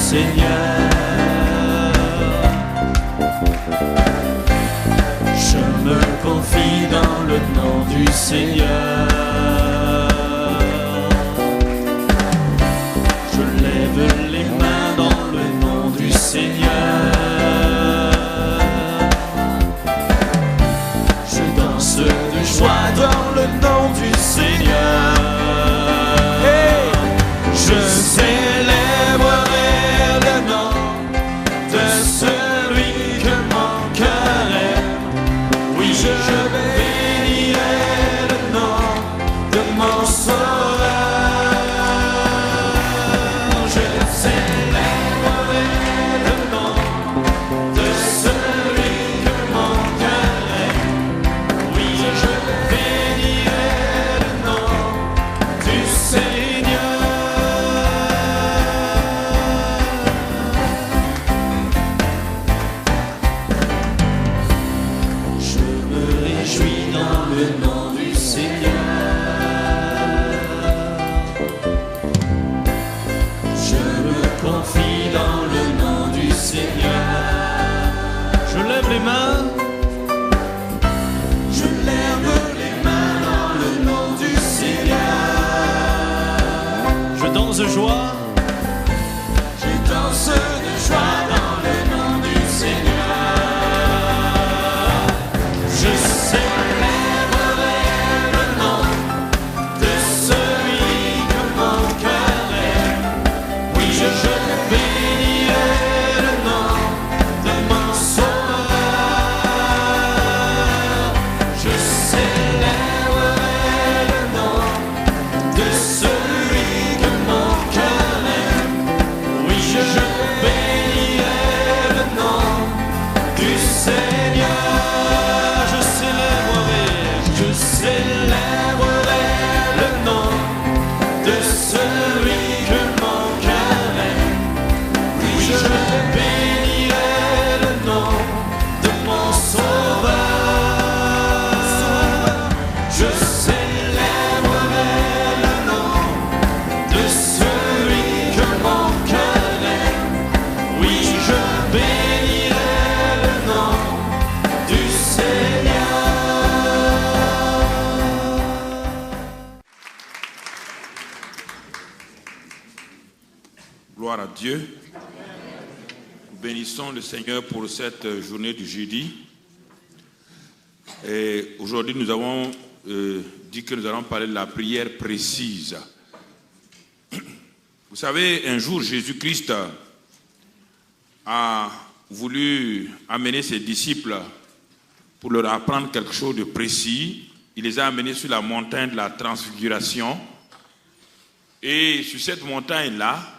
Seigneur. Je me confie dans le nom du Seigneur. Je lève les mains dans le nom du Seigneur. Je danse de joie dans le nom du Seigneur. Hey! Je célébrerai le nom de celui que mon cœur aime. Oui, je bénirai le nom de mon Sauveur. Je célébrerai le nom de celui que mon cœur aime. Oui, je bénirai le nom du Seigneur. Je me réjouis dans le nom du Seigneur. Je me confie dans le nom du Seigneur. Je lève les mains. Je lève les mains dans le nom du Seigneur. Je danse de joie. Je danse de joie dans le nom du Seigneur. Je célébrerai le nom de celui que mon cœur aime. Oui, je bénirai le nom de mon Sauveur. Je célébrerai le nom de celui que mon cœur aime. Oui, je bénirai le nom du Seigneur. Je célébrerai le nom de celui que mon cœur aime. Oui, je bénirai le nom de mon Sauveur. Je célébrerai le nom de celui que mon cœur aime. Oui, je bénirai le nom du Seigneur. Gloire à Dieu. Nous bénissons le Seigneur pour cette journée du jeudi. Et aujourd'hui, nous avons dit que nous allons parler de la prière précise. Vous savez, un jour, Jésus-Christ a voulu amener ses disciples pour leur apprendre quelque chose de précis. Il les a amenés sur la montagne de la transfiguration. Et sur cette montagne-là,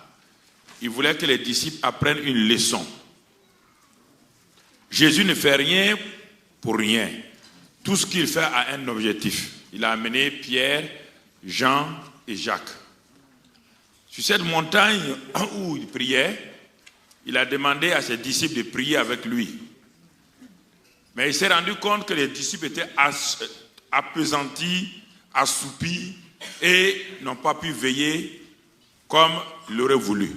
il voulait que les disciples apprennent une leçon. Jésus ne fait rien pour rien. Tout ce qu'il fait a un objectif. Il a amené Pierre, Jean et Jacques. Sur cette montagne où il priait, il a demandé à ses disciples de prier avec lui. Mais il s'est rendu compte que les disciples étaient appesantis, assoupis et n'ont pas pu veiller comme il aurait voulu.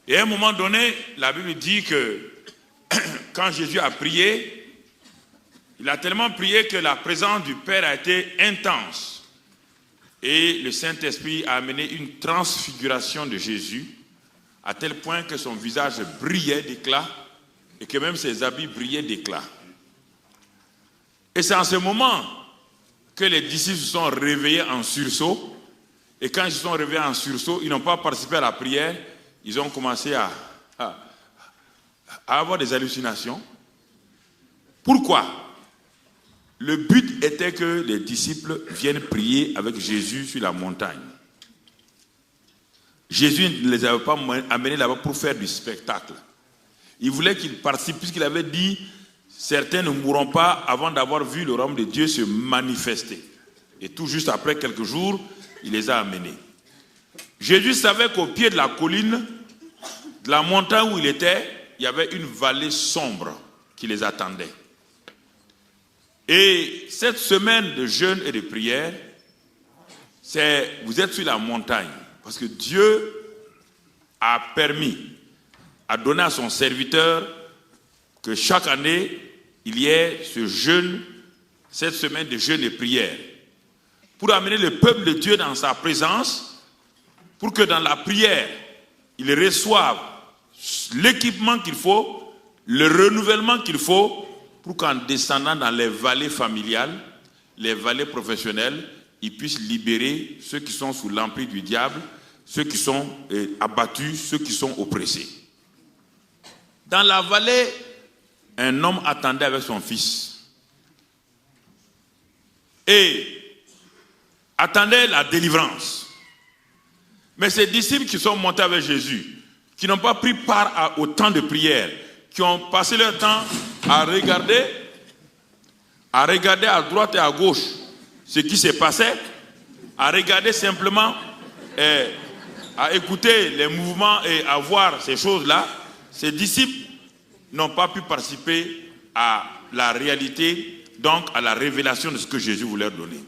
Et à un moment donné, la Bible dit que quand Jésus a prié, il a tellement prié que la présence du Père a été intense. Et le Saint-Esprit a amené une transfiguration de Jésus à tel point que son visage brillait d'éclat et que même ses habits brillaient d'éclat. Et c'est en ce moment que les disciples se sont réveillés en sursaut. Et quand ils se sont réveillés en sursaut, ils n'ont pas participé à la prière. Ils ont commencé à avoir des hallucinations. Pourquoi? Le but était que les disciples viennent prier avec Jésus sur la montagne. Jésus ne les avait pas amenés là-bas pour faire du spectacle. Il voulait qu'ils participent, puisqu'il avait dit « Certains ne mourront pas avant d'avoir vu le royaume de Dieu se manifester. » Et tout juste après quelques jours, il les a amenés. Jésus savait qu'au pied de la colline, de la montagne où il était, il y avait une vallée sombre qui les attendait. Et cette semaine de jeûne et de prière, vous êtes sur la montagne. Parce que Dieu a donné à son serviteur que chaque année, il y ait ce jeûne, cette semaine de jeûne et prière, pour amener le peuple de Dieu dans sa présence, pour que dans la prière, ils reçoivent l'équipement qu'il faut, le renouvellement qu'il faut, pour qu'en descendant dans les vallées familiales, les vallées professionnelles, ils puissent libérer ceux qui sont sous l'emprise du diable, ceux qui sont abattus, ceux qui sont oppressés. Dans la vallée, un homme attendait avec son fils et attendait la délivrance. Mais ces disciples qui sont montés avec Jésus, qui n'ont pas pris part au temps de prière, qui ont passé leur temps à regarder à droite et à gauche ce qui se passait, à regarder simplement, à écouter les mouvements et à voir ces choses-là, ces disciples n'ont pas pu participer à la réalité, donc à la révélation de ce que Jésus voulait leur donner.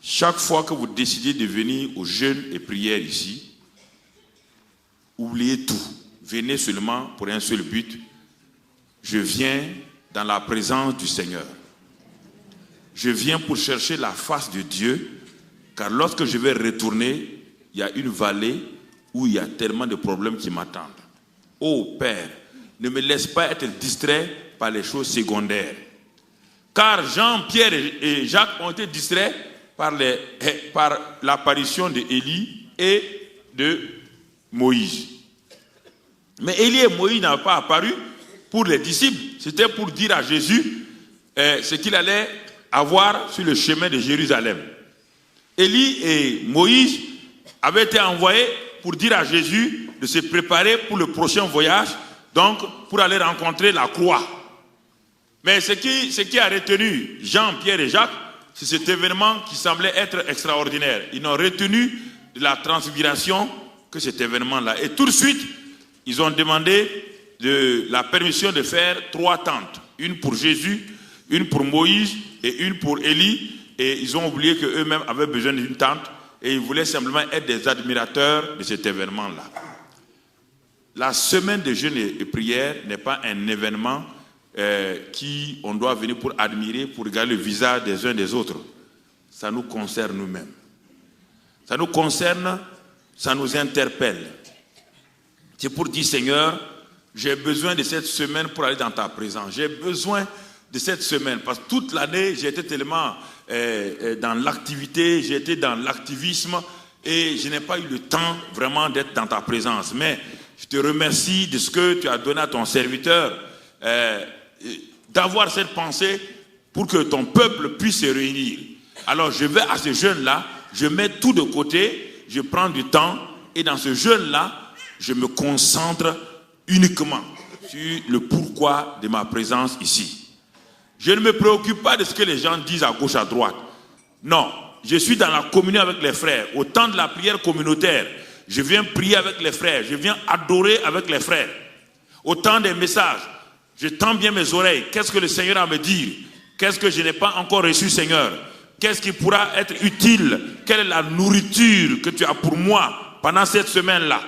Chaque fois que vous décidez de venir au jeûne et prière ici, oubliez tout. Venez seulement pour un seul but. Je viens dans la présence du Seigneur. Je viens pour chercher la face de Dieu, car lorsque je vais retourner, il y a une vallée où il y a tellement de problèmes qui m'attendent. Ô Père, ne me laisse pas être distrait par les choses secondaires. Car Jean, Pierre et Jacques ont été distraits par l'apparition d'Élie et de Moïse. Mais Élie et Moïse n'avaient pas apparu pour les disciples. C'était pour dire à Jésus ce qu'il allait avoir sur le chemin de Jérusalem. Élie et Moïse avaient été envoyés pour dire à Jésus de se préparer pour le prochain voyage, donc pour aller rencontrer la croix. Mais ce qui a retenu Jean, Pierre et Jacques, c'est cet événement qui semblait être extraordinaire. Ils n'ont retenu de la transfiguration que cet événement-là. Et tout de suite, ils ont demandé la permission de faire 3 tentes. Une pour Jésus, une pour Moïse et une pour Élie. Et ils ont oublié qu'eux-mêmes avaient besoin d'une tente. Et ils voulaient simplement être des admirateurs de cet événement-là. La semaine de jeûne et prière n'est pas un événement on doit venir pour admirer, pour regarder le visage des uns des autres. Ça nous concerne nous-mêmes. Ça nous concerne, ça nous interpelle. C'est pour dire, Seigneur, j'ai besoin de cette semaine pour aller dans ta présence. J'ai besoin de cette semaine, parce que toute l'année, j'ai été tellement dans l'activité, j'ai été dans l'activisme, et je n'ai pas eu le temps vraiment d'être dans ta présence. Mais je te remercie de ce que tu as donné à ton serviteur, d'avoir cette pensée pour que ton peuple puisse se réunir. Alors je vais à ce jeûne-là, je mets tout de côté, je prends du temps, et dans ce jeûne-là, je me concentre uniquement sur le pourquoi de ma présence ici. Je ne me préoccupe pas de ce que les gens disent à gauche, à droite. Non, je suis dans la communion avec les frères. Au temps de la prière communautaire, je viens prier avec les frères, je viens adorer avec les frères. Au temps des messages, je tends bien mes oreilles. Qu'est-ce que le Seigneur a à me dire? Qu'est-ce que je n'ai pas encore reçu, Seigneur? Qu'est-ce qui pourra être utile? Quelle est la nourriture que tu as pour moi pendant cette semaine-là?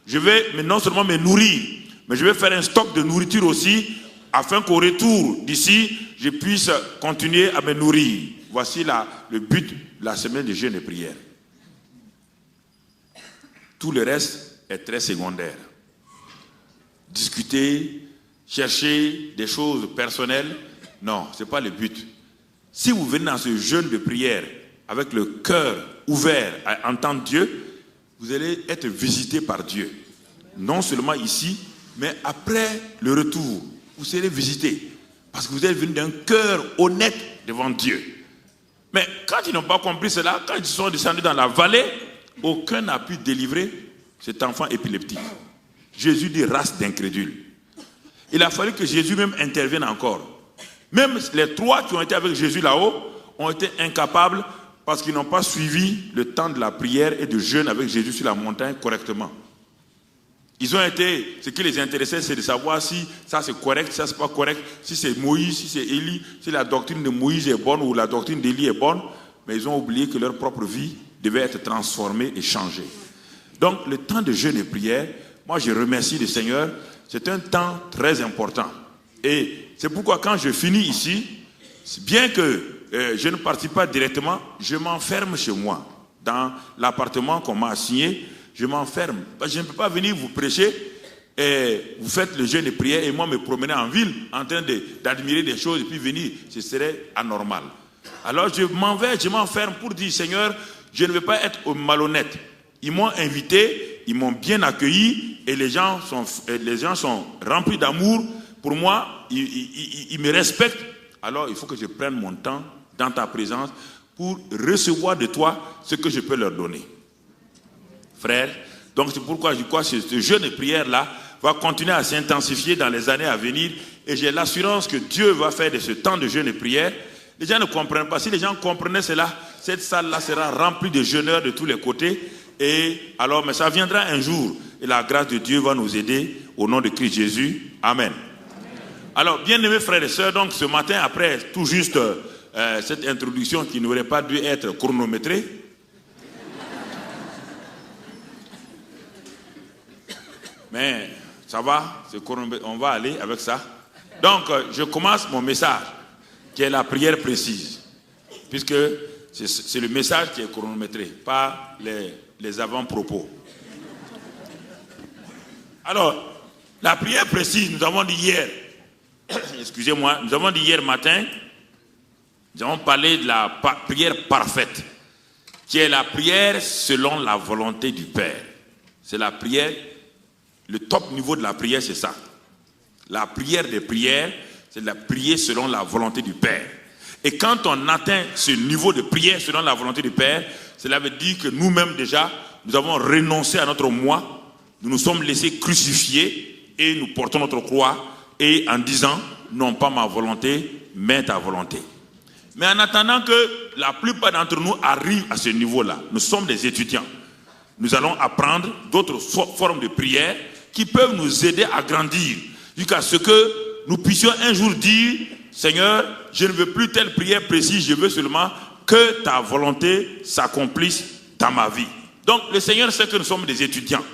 Je vais non seulement me nourrir, mais je vais faire un stock de nourriture aussi, afin qu'au retour d'ici, je puisse continuer à me nourrir. Voici le but de la semaine de jeûne et prière. Tout le reste est très secondaire. Discuter, chercher des choses personnelles, non, ce n'est pas le but. Si vous venez dans ce jeûne de prière avec le cœur ouvert à entendre Dieu, vous allez être visité par Dieu. Non seulement ici, mais après le retour, vous serez visité. Parce que vous êtes venu d'un cœur honnête devant Dieu. Mais quand ils n'ont pas compris cela, quand ils sont descendus dans la vallée, aucun n'a pu délivrer cet enfant épileptique. Jésus dit race d'incrédules. Il a fallu que Jésus même intervienne encore. Même les 3 qui ont été avec Jésus là-haut ont été incapables parce qu'ils n'ont pas suivi le temps de la prière et de jeûne avec Jésus sur la montagne correctement. Ils ont été, ce qui les intéressait, c'est de savoir si ça c'est correct, ça c'est pas correct, si c'est Moïse, si c'est Élie, si la doctrine de Moïse est bonne ou la doctrine d'Élie est bonne, mais ils ont oublié que leur propre vie devait être transformée et changée. Donc le temps de jeûne et prière, moi je remercie le Seigneur, c'est un temps très important. Et c'est pourquoi quand je finis ici, bien que je ne participe pas directement, je m'enferme chez moi. Dans l'appartement qu'on m'a assigné, je m'enferme. Je ne peux pas venir vous prêcher et vous faites le jeûne et prière et moi me promener en ville en train d'admirer des choses et puis venir, ce serait anormal. Alors je m'en vais, je m'enferme pour dire Seigneur, je ne veux pas être malhonnête. Ils m'ont invité, ils m'ont bien accueilli et les gens sont remplis d'amour. Pour moi, ils me respectent. Alors il faut que je prenne mon temps dans ta présence pour recevoir de toi ce que je peux leur donner. Frère, donc c'est pourquoi je crois que ce jeûne et prière-là va continuer à s'intensifier dans les années à venir et j'ai l'assurance que Dieu va faire de ce temps de jeûne et prière. Les gens ne comprennent pas. Si les gens comprenaient cela, cette salle-là sera remplie de jeûneurs de tous les côtés. Et alors, mais ça viendra un jour. Et la grâce de Dieu va nous aider au nom de Christ Jésus. Amen. Alors, bien-aimés frères et sœurs, donc ce matin, après tout juste cette introduction qui n'aurait pas dû être chronométrée, mais ça va, on va aller avec ça. Donc, je commence mon message, qui est la prière précise, puisque c'est le message qui est chronométré, pas les avant-propos. Alors, la prière précise, nous avons dit hier, excusez-moi, nous avons dit hier matin, nous avons parlé de la prière parfaite, qui est la prière selon la volonté du Père. C'est la prière, le top niveau de la prière, c'est ça. La prière des prières, c'est de la prière selon la volonté du Père. Et quand on atteint ce niveau de prière selon la volonté du Père, cela veut dire que nous-mêmes déjà, nous avons renoncé à notre moi, nous nous sommes laissés crucifier et nous portons notre croix et en disant, non pas ma volonté, mais ta volonté. Mais en attendant que la plupart d'entre nous arrivent à ce niveau-là, nous sommes des étudiants. Nous allons apprendre d'autres formes de prière qui peuvent nous aider à grandir jusqu'à ce que nous puissions un jour dire, Seigneur, je ne veux plus telle prière précise, je veux seulement que ta volonté s'accomplisse dans ma vie. Donc le Seigneur sait que nous sommes des étudiants.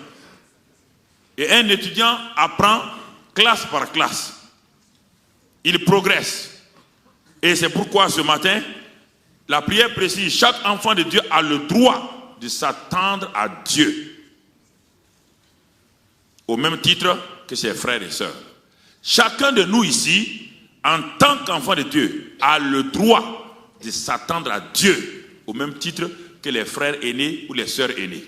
Et un étudiant apprend classe par classe. Il progresse. Et c'est pourquoi ce matin, la prière précise, chaque enfant de Dieu a le droit de s'attendre à Dieu. Au même titre que ses frères et sœurs. Chacun de nous ici, en tant qu'enfant de Dieu, a le droit de s'attendre à Dieu, au même titre que les frères aînés ou les sœurs aînées.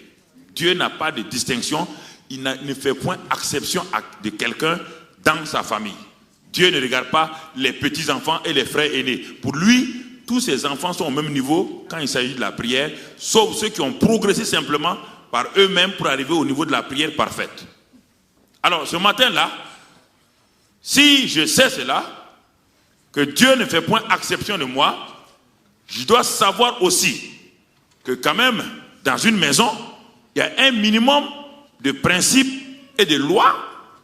Dieu n'a pas de distinction, il ne fait point exception de quelqu'un dans sa famille. Dieu ne regarde pas les petits-enfants et les frères aînés. Pour lui, tous ses enfants sont au même niveau quand il s'agit de la prière, sauf ceux qui ont progressé simplement par eux-mêmes pour arriver au niveau de la prière parfaite. Alors, ce matin-là, si je sais cela, que Dieu ne fait point exception de moi, je dois savoir aussi que quand même, dans une maison, il y a un minimum de principes et de lois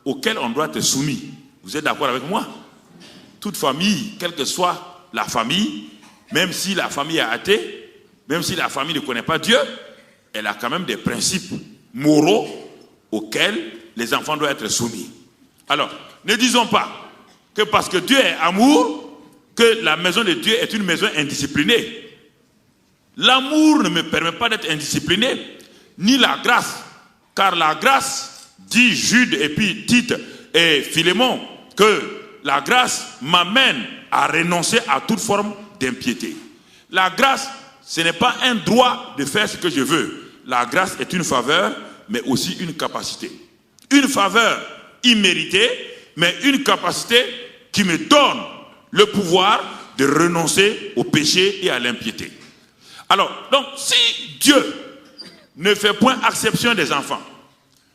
auxquels on doit être soumis. Vous êtes d'accord avec moi? Toute famille, quelle que soit la famille, même si la famille est athée, même si la famille ne connaît pas Dieu, elle a quand même des principes moraux auxquels les enfants doivent être soumis. Alors, ne disons pas que parce que Dieu est amour, que la maison de Dieu est une maison indisciplinée. L'amour ne me permet pas d'être indiscipliné, ni la grâce. Car la grâce, dit Jude et puis Tite et Philémon, que la grâce m'amène à renoncer à toute forme d'impiété. La grâce, ce n'est pas un droit de faire ce que je veux. La grâce est une faveur, mais aussi une capacité. Une faveur imméritée, mais une capacité qui me donne le pouvoir de renoncer au péché et à l'impiété. Alors, donc, si Dieu ne fait point exception des enfants,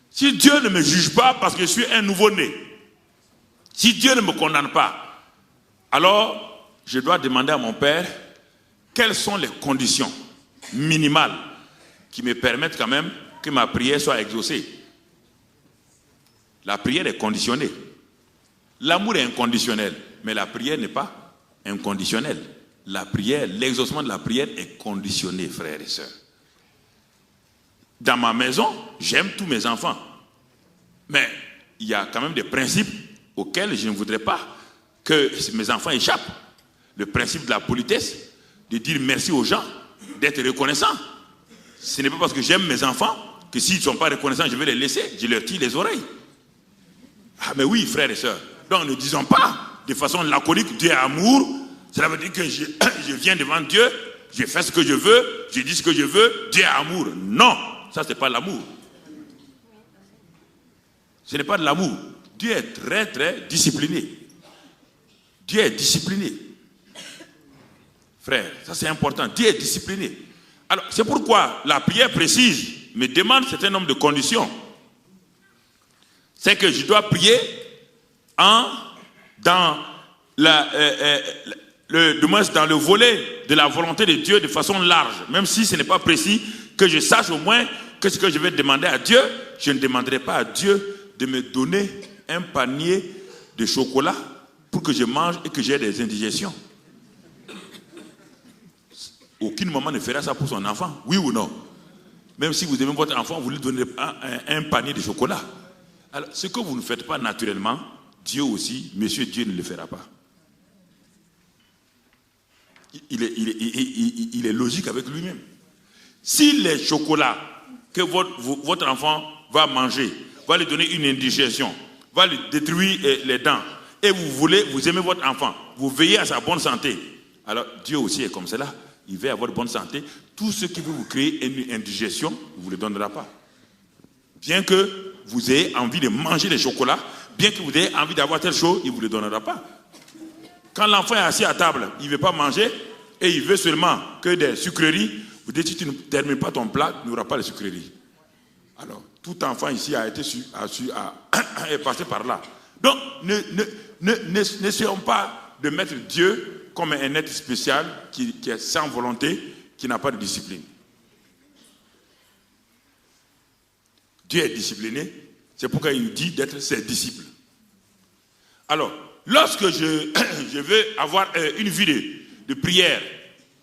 si Dieu ne me juge pas parce que je suis un nouveau-né, si Dieu ne me condamne pas, alors je dois demander à mon Père quelles sont les conditions minimales qui me permettent quand même que ma prière soit exaucée. La prière est conditionnée. L'amour est inconditionnel, mais la prière n'est pas inconditionnelle. La prière, l'exaucement de la prière est conditionné, frères et sœurs. dans ma maison, j'aime tous mes enfants. Mais il y a quand même des principes auxquels je ne voudrais pas que mes enfants échappent. Le principe de la politesse, de dire merci aux gens, d'être reconnaissant. Ce n'est pas parce que j'aime mes enfants que s'ils ne sont pas reconnaissants, je vais les laisser, je leur tire les oreilles. Ah mais oui, frères et sœurs. Donc ne disons pas de façon laconique, Dieu est amour. Cela veut dire que je viens devant Dieu, je fais ce que je veux, je dis ce que je veux, Dieu est amour. Non, ça c'est pas l'amour. Ce n'est pas de l'amour. Dieu est très très discipliné. Dieu est discipliné. Frère, ça c'est important. Dieu est discipliné. Alors, c'est pourquoi la prière précise me demande un certain nombre de conditions. C'est que je dois prier dans le volet de la volonté de Dieu de façon large. Même si ce n'est pas précis, que je sache au moins que ce que je vais demander à Dieu, je ne demanderai pas à Dieu de me donner un panier de chocolat pour que je mange et que j'ai des indigestions. Aucune maman ne fera ça pour son enfant, oui ou non? Même si vous aimez votre enfant, vous lui donnez un panier de chocolat. Alors, ce que vous ne faites pas naturellement, Dieu aussi, Monsieur Dieu ne le fera pas. Il est logique avec lui-même. Si les chocolats que votre enfant va manger, va lui donner une indigestion, va lui détruire les dents, et vous aimez votre enfant, vous veillez à sa bonne santé, alors Dieu aussi est comme cela. Il veut avoir de bonne santé. Tout ce qui veut vous créer une indigestion, il ne vous le donnera pas. Bien que vous ayez envie de manger des chocolats, bien que vous ayez envie d'avoir telle chose, il ne vous le donnera pas. Quand l'enfant est assis à table, il ne veut pas manger et il veut seulement que des sucreries, vous dites si tu ne termines pas ton plat, il n'y aura pas de sucreries. Alors, tout enfant ici est passé par là. Donc, n'essayons pas de mettre Dieu comme un être spécial qui est sans volonté, qui n'a pas de discipline. Dieu est discipliné, c'est pourquoi il nous dit d'être ses disciples. Alors, lorsque je veux avoir une vie de prière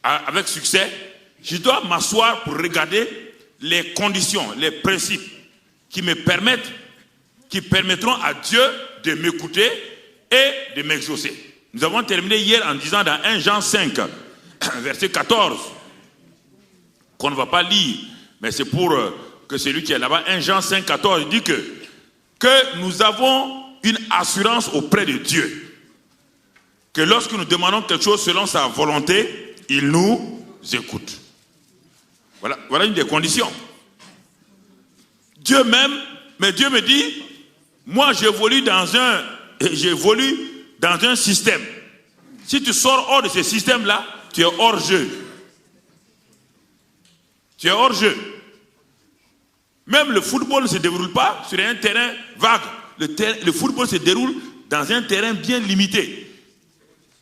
avec succès, je dois m'asseoir pour regarder les conditions, les principes qui permettront à Dieu de m'écouter et de m'exaucer. Nous avons terminé hier en disant dans 1 Jean 5, verset 14, qu'on ne va pas lire, mais c'est pour que celui qui est là-bas, 1 Jean 5, 14, il dit que nous avons une assurance auprès de Dieu, que lorsque nous demandons quelque chose selon sa volonté, il nous écoute. Voilà une des conditions. Dieu me dit, moi j'évolue dans un système. Si tu sors hors de ce système-là, tu es hors jeu. Tu es hors jeu. Même le football ne se déroule pas sur un terrain vague. Le football se déroule dans un terrain bien limité.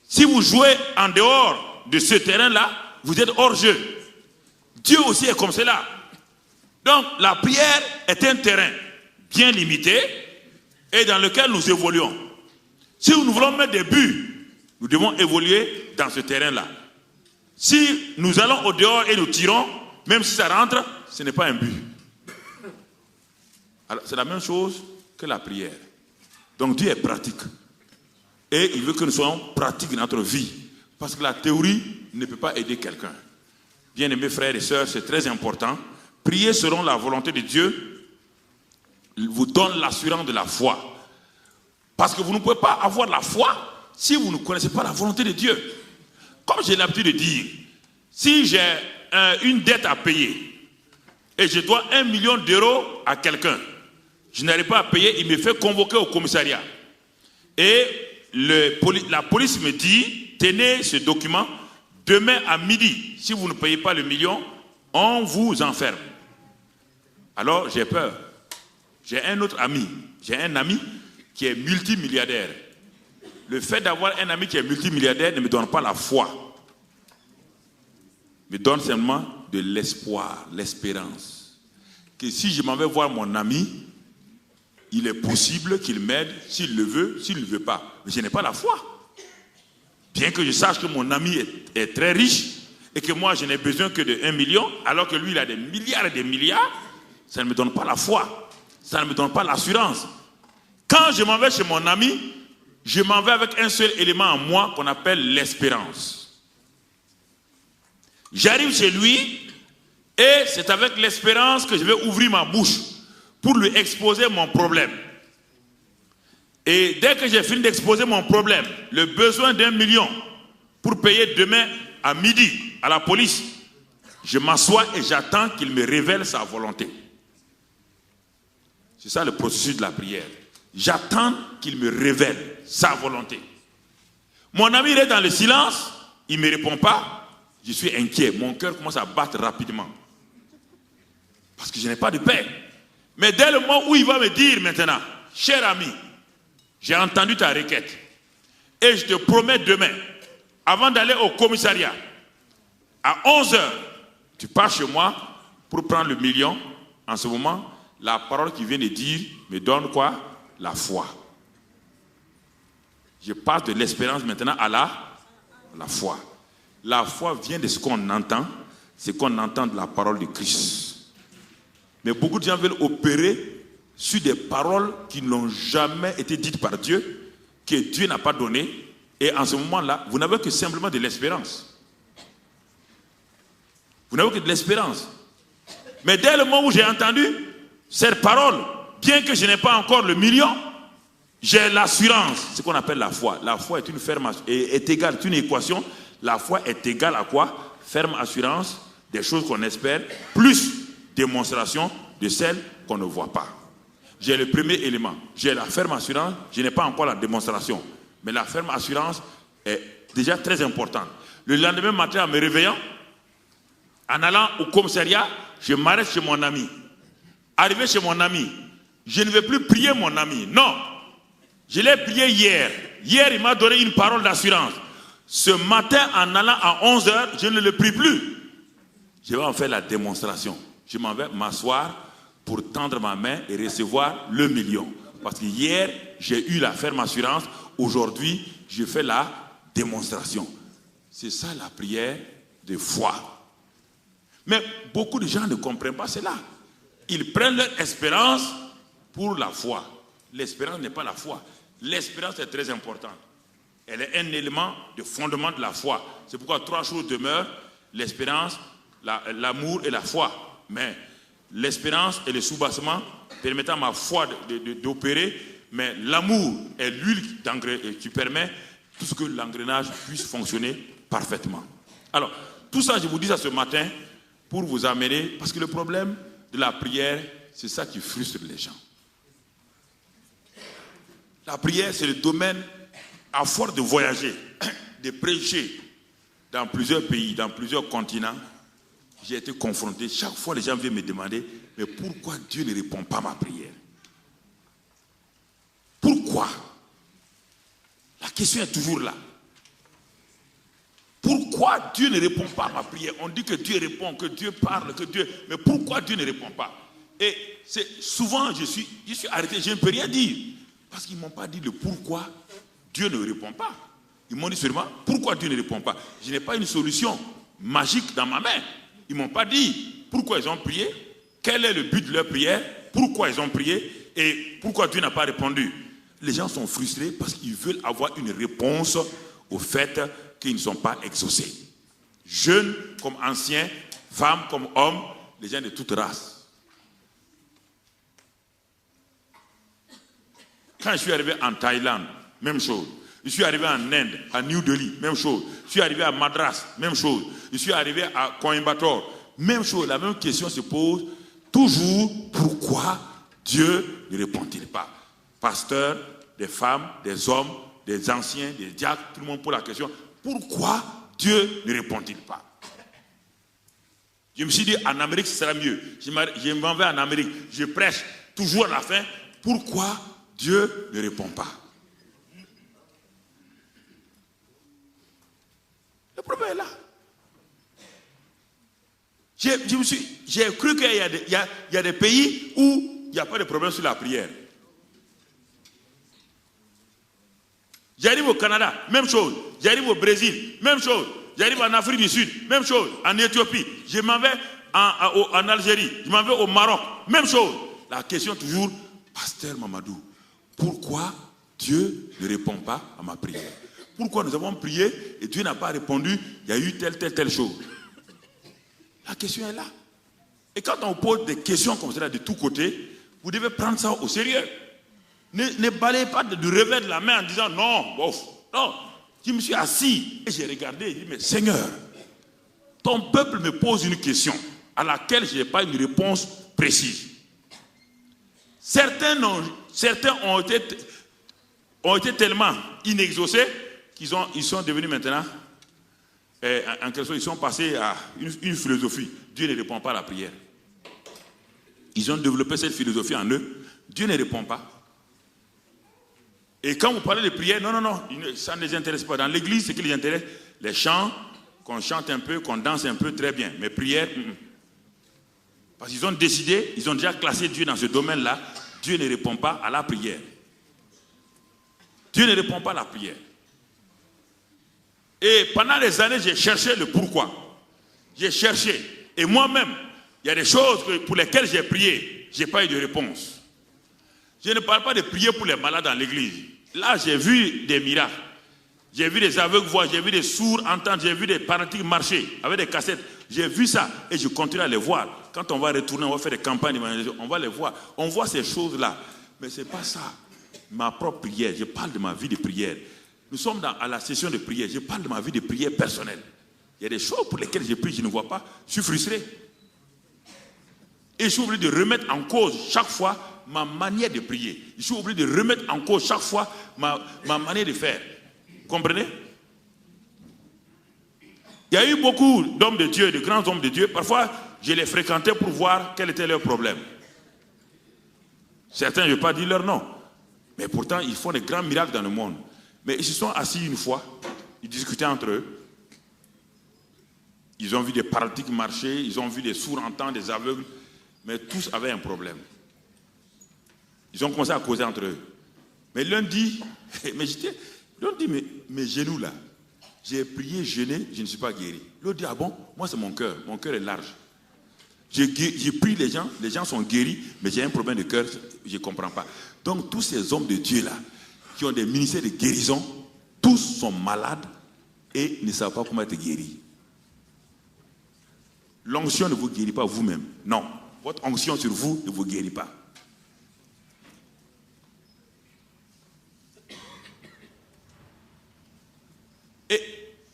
Si vous jouez en dehors de ce terrain-là, vous êtes hors jeu. Dieu aussi est comme cela. Donc la prière est un terrain bien limité et dans lequel nous évoluons. Si nous voulons mettre des buts, nous devons évoluer dans ce terrain-là. Si nous allons au dehors et nous tirons, même si ça rentre, ce n'est pas un but. Alors c'est la même chose que la prière. Donc Dieu est pratique. Et il veut que nous soyons pratiques dans notre vie. Parce que la théorie ne peut pas aider quelqu'un. Bien-aimés frères et sœurs, c'est très important. Prier selon la volonté de Dieu vous donne l'assurance de la foi. Parce que vous ne pouvez pas avoir la foi si vous ne connaissez pas la volonté de Dieu. Comme j'ai l'habitude de dire, si j'ai une dette à payer et je dois 1 million d'euros à quelqu'un, je n'arrive pas à payer, il me fait convoquer au commissariat. Et la police me dit, tenez ce document, demain à midi, si vous ne payez pas le million, on vous enferme. Alors j'ai peur. J'ai un autre ami, j'ai un ami qui est multimilliardaire. Le fait d'avoir un ami qui est multimilliardaire ne me donne pas la foi. Me donne seulement de l'espoir, l'espérance. Que si je m'en vais voir mon ami, il est possible qu'il m'aide s'il le veut, s'il ne le veut pas. Mais je n'ai pas la foi. Bien que je sache que mon ami est très riche et que moi je n'ai besoin que de 1 million, alors que lui il a des milliards et des milliards, ça ne me donne pas la foi, ça ne me donne pas l'assurance. Quand je m'en vais chez mon ami, je m'en vais avec un seul élément en moi qu'on appelle l'espérance. J'arrive chez lui et c'est avec l'espérance que je vais ouvrir ma bouche pour lui exposer mon problème. Et dès que j'ai fini d'exposer mon problème, le besoin d'1 million pour payer demain à midi à la police, je m'assois et j'attends qu'il me révèle sa volonté. C'est ça le processus de la prière. J'attends qu'il me révèle sa volonté. Mon ami est dans le silence, il ne me répond pas, je suis inquiet, mon cœur commence à battre rapidement. Parce que je n'ai pas de paix. Mais dès le moment où il va me dire maintenant, cher ami, j'ai entendu ta requête et je te promets demain, avant d'aller au commissariat, à 11h, tu pars chez moi pour prendre le million. En ce moment, la parole qu'il vient de dire me donne quoi? La foi. Je passe de l'espérance maintenant à la foi. La foi vient de ce qu'on entend, c'est qu'on entend de la parole de Christ. Mais beaucoup de gens veulent opérer sur des paroles qui n'ont jamais été dites par Dieu, que Dieu n'a pas donné. Et en ce moment-là, vous n'avez que simplement de l'espérance. Vous n'avez que de l'espérance. Mais dès le moment où j'ai entendu cette parole, bien que je n'ai pas encore le million, j'ai l'assurance, ce qu'on appelle la foi. La foi est une ferme, est égale, c'est une équation. La foi est égale à quoi? Ferme assurance des choses qu'on espère, plus démonstration de celles qu'on ne voit pas. J'ai le premier élément, j'ai la ferme assurance, je n'ai pas encore la démonstration. Mais la ferme assurance est déjà très importante. Le lendemain matin, en me réveillant, en allant au commissariat, je m'arrête chez mon ami. Arrivé chez mon ami, je ne vais plus prier mon ami. Non, je l'ai prié hier. Hier, il m'a donné une parole d'assurance. Ce matin, en allant à 11h, je ne le prie plus. Je vais en faire la démonstration. Je m'en vais m'asseoir pour tendre ma main et recevoir le million. Parce que hier, j'ai eu la ferme assurance. Aujourd'hui, je fais la démonstration. C'est ça la prière de foi. Mais beaucoup de gens ne comprennent pas cela. Ils prennent leur espérance pour la foi. L'espérance n'est pas la foi. L'espérance est très importante. Elle est un élément de fondement de la foi. C'est pourquoi 3 choses demeurent: l'espérance, l'amour et la foi. Mais l'espérance est le soubassement permettant à ma foi d'opérer, mais l'amour est l'huile qui permet tout ce que l'engrenage puisse fonctionner parfaitement. Alors, tout ça, je vous dis ça ce matin pour vous amener, parce que le problème de la prière, c'est ça qui frustre les gens. La prière, c'est le domaine, à force de voyager, de prêcher dans plusieurs pays, dans plusieurs continents, j'ai été confronté. Chaque fois, les gens viennent me demander, mais pourquoi Dieu ne répond pas à ma prière? Pourquoi? La question est toujours là. Pourquoi Dieu ne répond pas à ma prière? On dit que Dieu répond, que Dieu parle, que Dieu... Mais pourquoi Dieu ne répond pas? Et c'est souvent, je suis arrêté, je ne peux rien dire. Parce qu'ils ne m'ont pas dit le pourquoi Dieu ne répond pas. Ils m'ont dit seulement, pourquoi Dieu ne répond pas? Je n'ai pas une solution magique dans ma main. Ils ne m'ont pas dit pourquoi ils ont prié, quel est le but de leur prière, pourquoi ils ont prié et pourquoi Dieu n'a pas répondu. Les gens sont frustrés parce qu'ils veulent avoir une réponse au fait qu'ils ne sont pas exaucés. Jeunes comme anciens, femmes comme hommes, les gens de toute race. Quand je suis arrivé en Thaïlande, même chose. Je suis arrivé en Inde, à New Delhi, même chose. Je suis arrivé à Madras, même chose. Je suis arrivé à Coimbatore, même chose. La même question se pose toujours: pourquoi Dieu ne répond-il pas? Pasteurs, des femmes, des hommes, des anciens, des diacres, tout le monde pose la question: pourquoi Dieu ne répond-il pas? Je me suis dit, en Amérique, ce sera mieux. Je m'en vais en Amérique, je prêche toujours à la fin: pourquoi Dieu ne répond pas? Le problème est là. J'ai cru qu'il y a des pays où il n'y a pas de problème sur la prière. J'arrive au Canada, même chose. J'arrive au Brésil, même chose. J'arrive en Afrique du Sud, même chose. En Éthiopie, je m'en vais en Algérie, je m'en vais au Maroc, même chose. La question toujours, Pasteur Mamadou, pourquoi Dieu ne répond pas à ma prière? Pourquoi nous avons prié et Dieu n'a pas répondu? Il y a eu telle chose. La question est là. Et quand on pose des questions comme cela de tous côtés, vous devez prendre ça au sérieux. Ne balayez pas du revers de la main en disant non, bof. Non, je me suis assis et j'ai regardé et j'ai dit, mais Seigneur, ton peuple me pose une question à laquelle je n'ai pas une réponse précise. Certains ont été tellement inexaucés qu'ils sont devenus maintenant, en quelque sorte, ils sont passés à une philosophie. Dieu ne répond pas à la prière. Ils ont développé cette philosophie en eux. Dieu ne répond pas. Et quand vous parlez de prière, non, ça ne les intéresse pas. Dans l'église, ce qui les intéresse, les chants, qu'on chante un peu, qu'on danse un peu, très bien. Mais prière, parce qu'ils ont décidé, ils ont déjà classé Dieu dans ce domaine-là. Dieu ne répond pas à la prière. Dieu ne répond pas à la prière. Et pendant des années, j'ai cherché le pourquoi. J'ai cherché. Et moi-même, il y a des choses pour lesquelles j'ai prié. Je n'ai pas eu de réponse. Je ne parle pas de prier pour les malades dans l'église. Là, j'ai vu des miracles. J'ai vu des aveugles voir, j'ai vu des sourds entendre, j'ai vu des paralytiques marcher avec des cassettes. J'ai vu ça et je continue à les voir. Quand on va retourner, on va faire des campagnes d'évangélisation, on va les voir. On voit ces choses-là. Mais ce n'est pas ça. Ma propre prière, je parle de ma vie de prière. Nous sommes à la session de prière. Je parle de ma vie de prière personnelle. Il y a des choses pour lesquelles je prie, je ne vois pas. Je suis frustré. Et je suis obligé de remettre en cause chaque fois ma manière de prier. Je suis obligé de remettre en cause chaque fois ma manière de faire. Vous comprenez? Il y a eu beaucoup d'hommes de Dieu, de grands hommes de Dieu. Parfois, je les fréquentais pour voir quel était leur problème. Certains, je ne vais pas dire leur nom. Mais pourtant, ils font des grands miracles dans le monde. Mais ils se sont assis une fois, ils discutaient entre eux. Ils ont vu des paralytiques marcher, ils ont vu des sourds entendre, des aveugles. Mais tous avaient un problème. Ils ont commencé à causer entre eux. Mais l'un dit, mes genoux là, j'ai prié, jeûné, je ne suis pas guéri. L'autre dit, ah bon, moi c'est mon cœur est large. J'ai prié les gens sont guéris, mais j'ai un problème de cœur, je ne comprends pas. Donc tous ces hommes de Dieu là, qui ont des ministères de guérison, tous sont malades et ne savent pas comment être guéris. L'onction ne vous guérit pas vous-même, non. Votre onction sur vous ne vous guérit pas. Et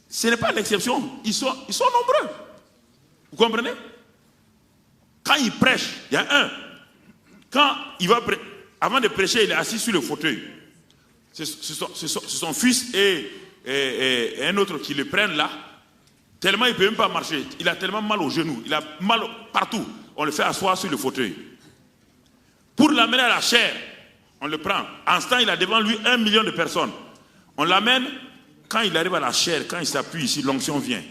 ce n'est pas l'exception. Ils sont nombreux. Vous comprenez? Quand il prêche, il y a un. Quand il va avant de prêcher, il est assis sur le fauteuil. C'est son fils et un autre qui le prennent là. Tellement il ne peut même pas marcher. Il a tellement mal aux genoux. Il a mal partout. On le fait asseoir sur le fauteuil. Pour l'amener à la chair, on le prend. En ce temps, il a devant lui 1 million de personnes. On l'amène. Quand il arrive à la chair, quand il s'appuie ici, l'onction vient.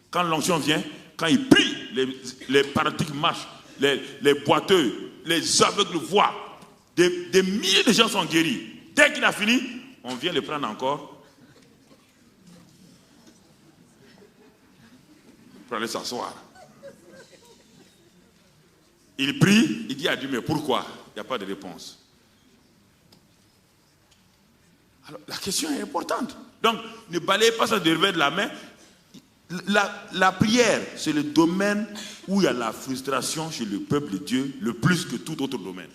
Quand l'onction vient, quand il prie, les paralytiques marchent, les boiteux, les aveugles voient. Des milliers de gens sont guéris. Dès qu'il a fini, on vient le prendre encore pour aller s'asseoir. Il prie, il dit à Dieu, mais pourquoi? Il n'y a pas de réponse. Alors, la question est importante. Donc, ne balayez pas ça de revers de la main. La prière, c'est le domaine où il y a la frustration chez le peuple de Dieu, le plus que tout autre domaine.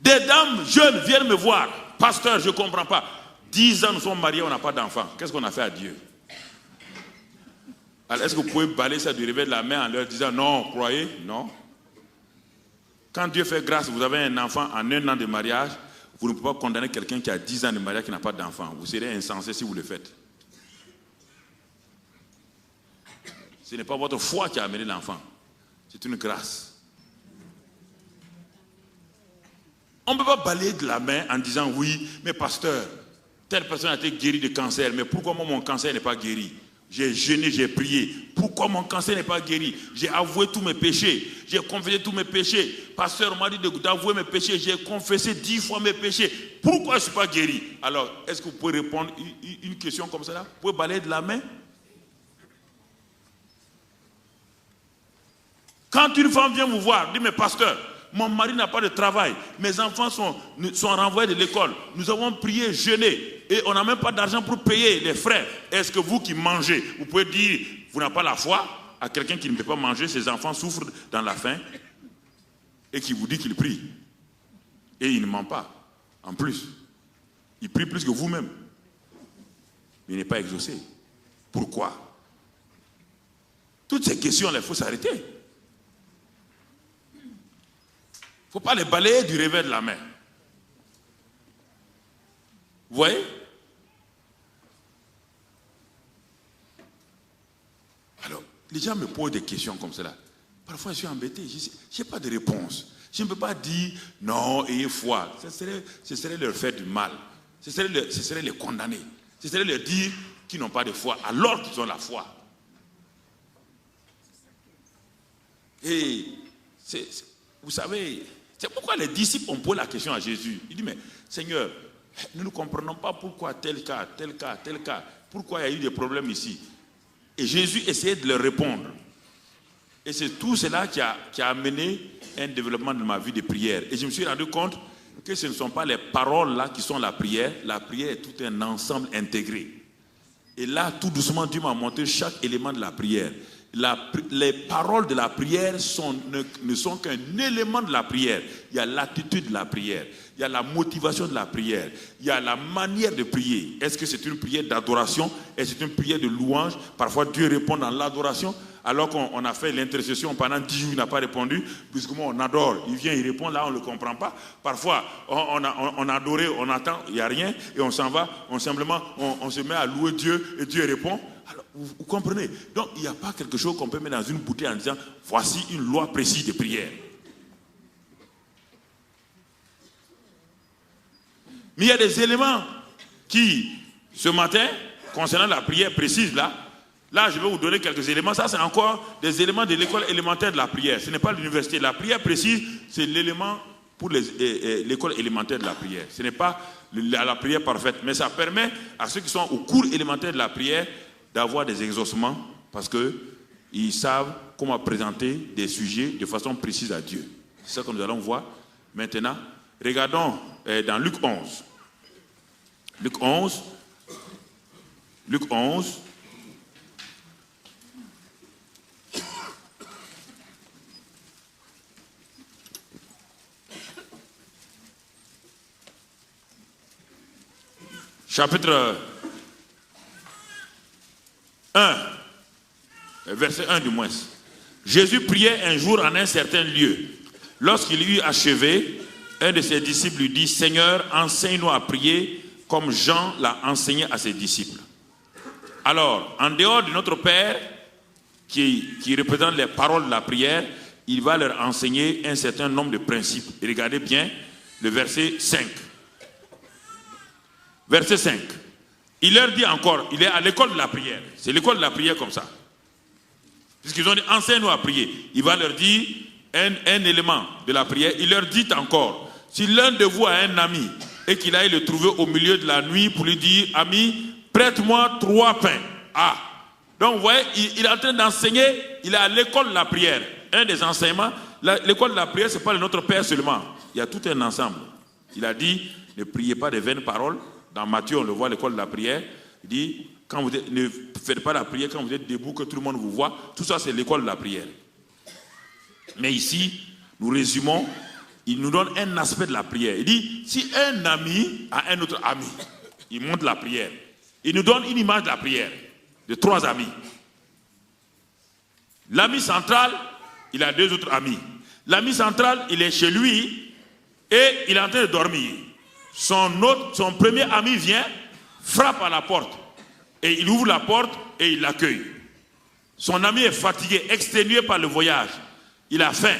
Des dames jeunes viennent me voir. Pasteur, je ne comprends pas. 10 ans, nous sommes mariés, on n'a pas d'enfants. Qu'est-ce qu'on a fait à Dieu? Alors, est-ce que vous pouvez balayer ça du revers de la main en leur disant non, croyez? Non. Quand Dieu fait grâce, vous avez un enfant en 1 an de mariage, vous ne pouvez pas condamner quelqu'un qui a 10 ans de mariage qui n'a pas d'enfant. Vous serez insensé si vous le faites. Ce n'est pas votre foi qui a amené l'enfant. C'est une grâce. On ne peut pas balayer de la main en disant oui, mais pasteur, telle personne a été guérie de cancer, mais pourquoi moi mon cancer n'est pas guéri? J'ai jeûné, j'ai prié. Pourquoi mon cancer n'est pas guéri? J'ai avoué tous mes péchés. J'ai confessé tous mes péchés. Pasteur m'a dit d'avouer mes péchés. J'ai confessé 10 fois mes péchés. Pourquoi je ne suis pas guéri? Alors, est-ce que vous pouvez répondre une question comme ça là? Vous pouvez balayer de la main? Quand une femme vient vous voir, dit, mais pasteur, mon mari n'a pas de travail, mes enfants sont renvoyés de l'école, nous avons prié, jeûné, et on n'a même pas d'argent pour payer les frais. Est-ce que vous qui mangez, vous pouvez dire, vous n'avez pas la foi à quelqu'un qui ne peut pas manger, ses enfants souffrent dans la faim, et qui vous dit qu'il prie? Et il ne ment pas. En plus, il prie plus que vous-même. Mais il n'est pas exaucé. Pourquoi? Toutes ces questions-là, il faut s'arrêter. Il ne faut pas les balayer du revers de la main. Vous voyez? Alors, les gens me posent des questions comme cela. Parfois, je suis embêté. Je n'ai pas de réponse. Je ne peux pas dire non, ayez foi. Ce serait leur faire du mal. Ce serait les condamner. Ce serait leur dire qu'ils n'ont pas de foi alors qu'ils ont la foi. Et vous savez, c'est pourquoi les disciples ont posé la question à Jésus. Il dit, mais Seigneur, nous ne comprenons pas pourquoi tel cas, tel cas, tel cas. Pourquoi il y a eu des problèmes ici? Et Jésus essayait de leur répondre. Et c'est tout cela qui a amené un développement de ma vie de prière. Et je me suis rendu compte que ce ne sont pas les paroles là qui sont la prière. La prière est tout un ensemble intégré. Et là, tout doucement, Dieu m'a montré chaque élément de la prière. Les paroles de la prière ne sont qu'un élément de la prière. Il y a l'attitude de la prière, il y a la motivation de la prière, il y a la manière de prier. Est-ce que c'est une prière d'adoration? Est-ce que c'est une prière de louange? Parfois Dieu répond dans l'adoration, alors qu'on a fait l'intercession pendant 10 jours, il n'a pas répondu. Puisqu'on on adore, il vient, il répond, là on ne le comprend pas. Parfois on a adoré, on attend, il n'y a rien, et on s'en va, on se met à louer Dieu, et Dieu répond. Alors, vous comprenez? Donc, il n'y a pas quelque chose qu'on peut mettre dans une bouteille en disant, voici une loi précise de prière. Mais il y a des éléments qui, ce matin, concernant la prière précise, là, je vais vous donner quelques éléments. Ça, c'est encore des éléments de l'école élémentaire de la prière. Ce n'est pas l'université. La prière précise, c'est l'élément pour l'école élémentaire de la prière. Ce n'est pas la prière parfaite, mais ça permet à ceux qui sont au cours élémentaire de la prière d'avoir des exaucements parce qu'ils savent comment présenter des sujets de façon précise à Dieu. C'est ça que nous allons voir maintenant. Regardons dans Luc 11. Luc 11. Luc 11. Chapitre 1, verset 1 du moins. Jésus priait un jour en un certain lieu. Lorsqu'il eut achevé, un de ses disciples lui dit, Seigneur, enseigne-nous à prier comme Jean l'a enseigné à ses disciples. Alors, en dehors de notre Père, qui représente les paroles de la prière, il va leur enseigner un certain nombre de principes. Et regardez bien le verset 5. Verset 5. Il leur dit encore, il est à l'école de la prière. C'est l'école de la prière comme ça. Puisqu'ils ont dit, enseigne-nous à prier. Il va leur dire un élément de la prière. Il leur dit encore, si l'un de vous a un ami et qu'il aille le trouver au milieu de la nuit pour lui dire, ami, prête-moi 3 pains. Ah, donc vous voyez, il est en train d'enseigner, il est à l'école de la prière. Un des enseignements, l'école de la prière, ce n'est pas le Notre Père seulement. Il y a tout un ensemble. Il a dit, ne priez pas de vaines paroles. Dans Matthieu, on le voit, l'école de la prière. Il dit, ne faites pas la prière quand vous êtes debout, que tout le monde vous voit. Tout ça, c'est l'école de la prière. Mais ici, nous résumons, il nous donne un aspect de la prière. Il dit, si un ami a un autre ami, il montre la prière. Il nous donne une image de la prière, de 3 amis. L'ami central, il a 2 autres amis. L'ami central, il est chez lui et il est en train de dormir. Son premier ami vient, frappe à la porte. Et il ouvre la porte et il l'accueille. Son ami est fatigué, exténué par le voyage. Il a faim.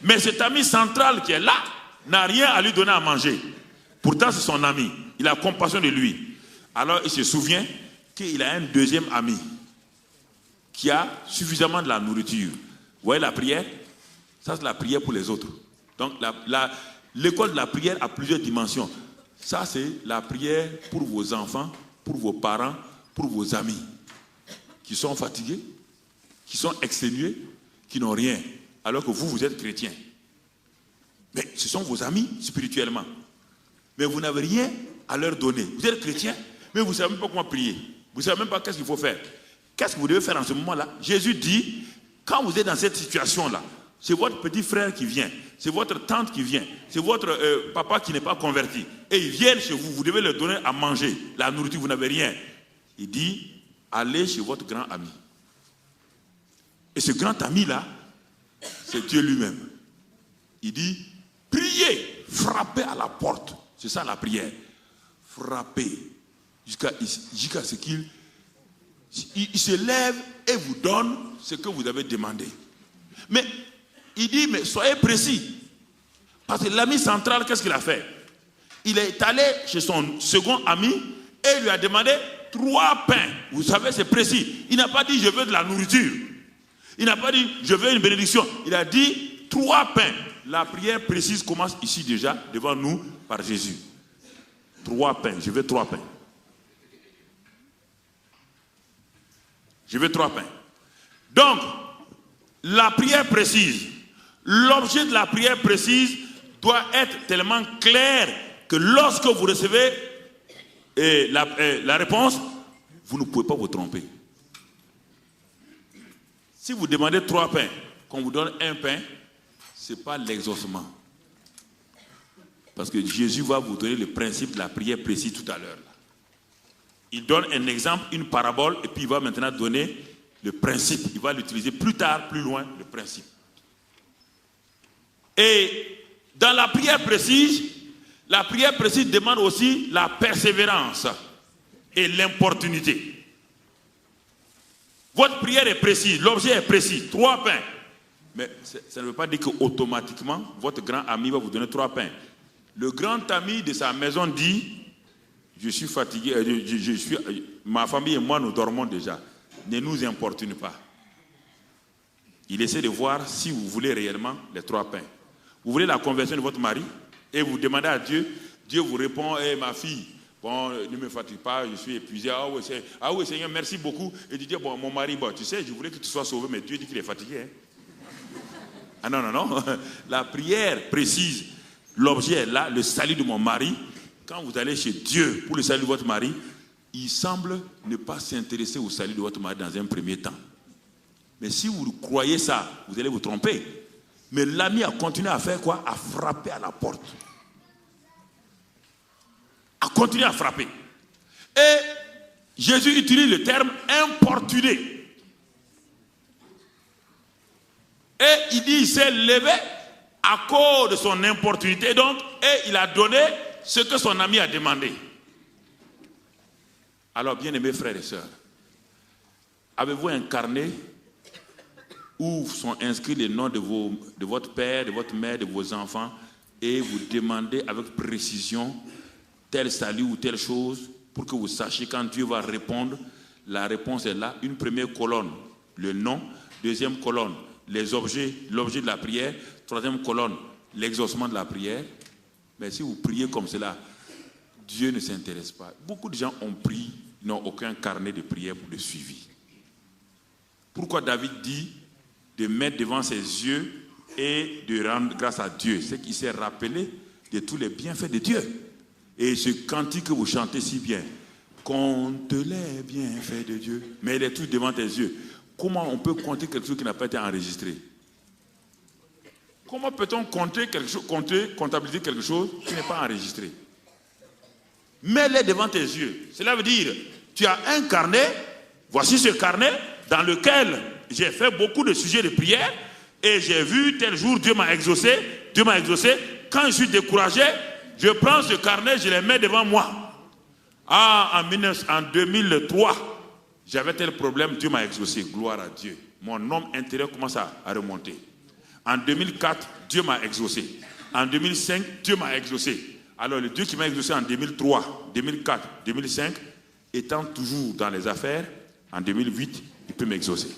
Mais cet ami central qui est là n'a rien à lui donner à manger. Pourtant, c'est son ami. Il a compassion de lui. Alors, il se souvient qu'il a un deuxième ami qui a suffisamment de la nourriture. Vous voyez la prière? Ça, c'est la prière pour les autres. Donc, l'école de la prière a plusieurs dimensions. Ça, c'est la prière pour vos enfants, pour vos parents, pour vos amis, qui sont fatigués, qui sont exténués, qui n'ont rien, alors que vous êtes chrétiens. Mais ce sont vos amis spirituellement. Mais vous n'avez rien à leur donner. Vous êtes chrétiens, mais vous ne savez même pas comment prier. Vous ne savez même pas qu'est-ce qu'il faut faire. Qu'est-ce que vous devez faire en ce moment-là? Jésus dit, quand vous êtes dans cette situation-là, c'est votre petit frère qui vient, c'est votre tante qui vient, c'est votre papa qui n'est pas converti. Et ils viennent chez vous, vous devez leur donner à manger, la nourriture, vous n'avez rien. Il dit, allez chez votre grand ami. Et ce grand ami-là, c'est Dieu lui-même. Il dit, priez, frappez à la porte. C'est ça la prière. Frappez jusqu'à ce qu'il se lève et vous donne ce que vous avez demandé. Mais il dit, mais soyez précis. Parce que l'ami central, qu'est-ce qu'il a fait? Il est allé chez son second ami et il lui a demandé 3 pains. Vous savez, c'est précis. Il n'a pas dit, je veux de la nourriture. Il n'a pas dit, je veux une bénédiction. Il a dit 3 pains. La prière précise commence ici déjà, devant nous, par Jésus. 3 pains. Je veux 3 pains. Je veux 3 pains. Donc, la prière précise, l'objet de la prière précise doit être tellement clair que lorsque vous recevez la réponse, vous ne pouvez pas vous tromper. Si vous demandez 3 pains, qu'on vous donne 1 pain, ce n'est pas l'exaucement. Parce que Jésus va vous donner le principe de la prière précise tout à l'heure. Il donne un exemple, une parabole, et puis il va maintenant donner le principe. Il va l'utiliser plus tard, plus loin, le principe. Et dans la prière précise demande aussi la persévérance et l'importunité. Votre prière est précise, l'objet est précis, 3 pains. Mais ça ne veut pas dire qu'automatiquement, votre grand ami va vous donner 3 pains. Le grand ami de sa maison dit, je suis fatigué, ma famille et moi nous dormons déjà. Ne nous importune pas. Il essaie de voir si vous voulez réellement les 3 pains. Vous voulez la conversion de votre mari et vous demandez à Dieu, Dieu vous répond, ma fille, bon, ne me fatigue pas, je suis épuisé. Ah oui, Seigneur, merci beaucoup. Et tu dis, bon, mon mari, bon, tu sais, je voulais que tu sois sauvé, mais Dieu dit qu'il est fatigué. Hein? Ah non. La prière précise, l'objet est là, le salut de mon mari. Quand vous allez chez Dieu pour le salut de votre mari, il semble ne pas s'intéresser au salut de votre mari dans un premier temps. Mais si vous croyez ça, vous allez vous tromper. Mais l'ami a continué à faire quoi? À frapper à la porte. A continué à frapper. Et Jésus utilise le terme importuner. Et il dit, il s'est levé à cause de son importunité, donc, et il a donné ce que son ami a demandé. Alors, bien-aimés frères et sœurs, avez-vous un carnet où sont inscrits les noms de votre père, de votre mère, de vos enfants, et vous demandez avec précision tel salut ou telle chose pour que vous sachiez quand Dieu va répondre, la réponse est là. Une première colonne, le nom. Deuxième colonne, les objets, l'objet de la prière. Troisième colonne, l'exaucement de la prière. Mais si vous priez comme cela, Dieu ne s'intéresse pas. Beaucoup de gens ont prié, n'ont aucun carnet de prière pour le suivi. Pourquoi David dit de mettre devant ses yeux et de rendre grâce à Dieu? C'est qu'il s'est rappelé de tous les bienfaits de Dieu. Et ce cantique que vous chantez si bien, compte les bienfaits de Dieu, mais il est tout devant tes yeux. Comment on peut compter quelque chose qui n'a pas été enregistré? Comment peut-on comptabiliser quelque chose qui n'est pas enregistré? Mets-les devant tes yeux. Cela veut dire, tu as un carnet, voici ce carnet dans lequel j'ai fait beaucoup de sujets de prière et j'ai vu tel jour Dieu m'a exaucé. Dieu m'a exaucé. Quand je suis découragé, je prends ce carnet, je les mets devant moi. En 2003, j'avais tel problème, Dieu m'a exaucé. Gloire à Dieu. Mon homme intérieur commence à remonter. En 2004, Dieu m'a exaucé. En 2005, Dieu m'a exaucé. Alors le Dieu qui m'a exaucé en 2003, 2004, 2005, étant toujours dans les affaires, en 2008, il peut m'exaucer.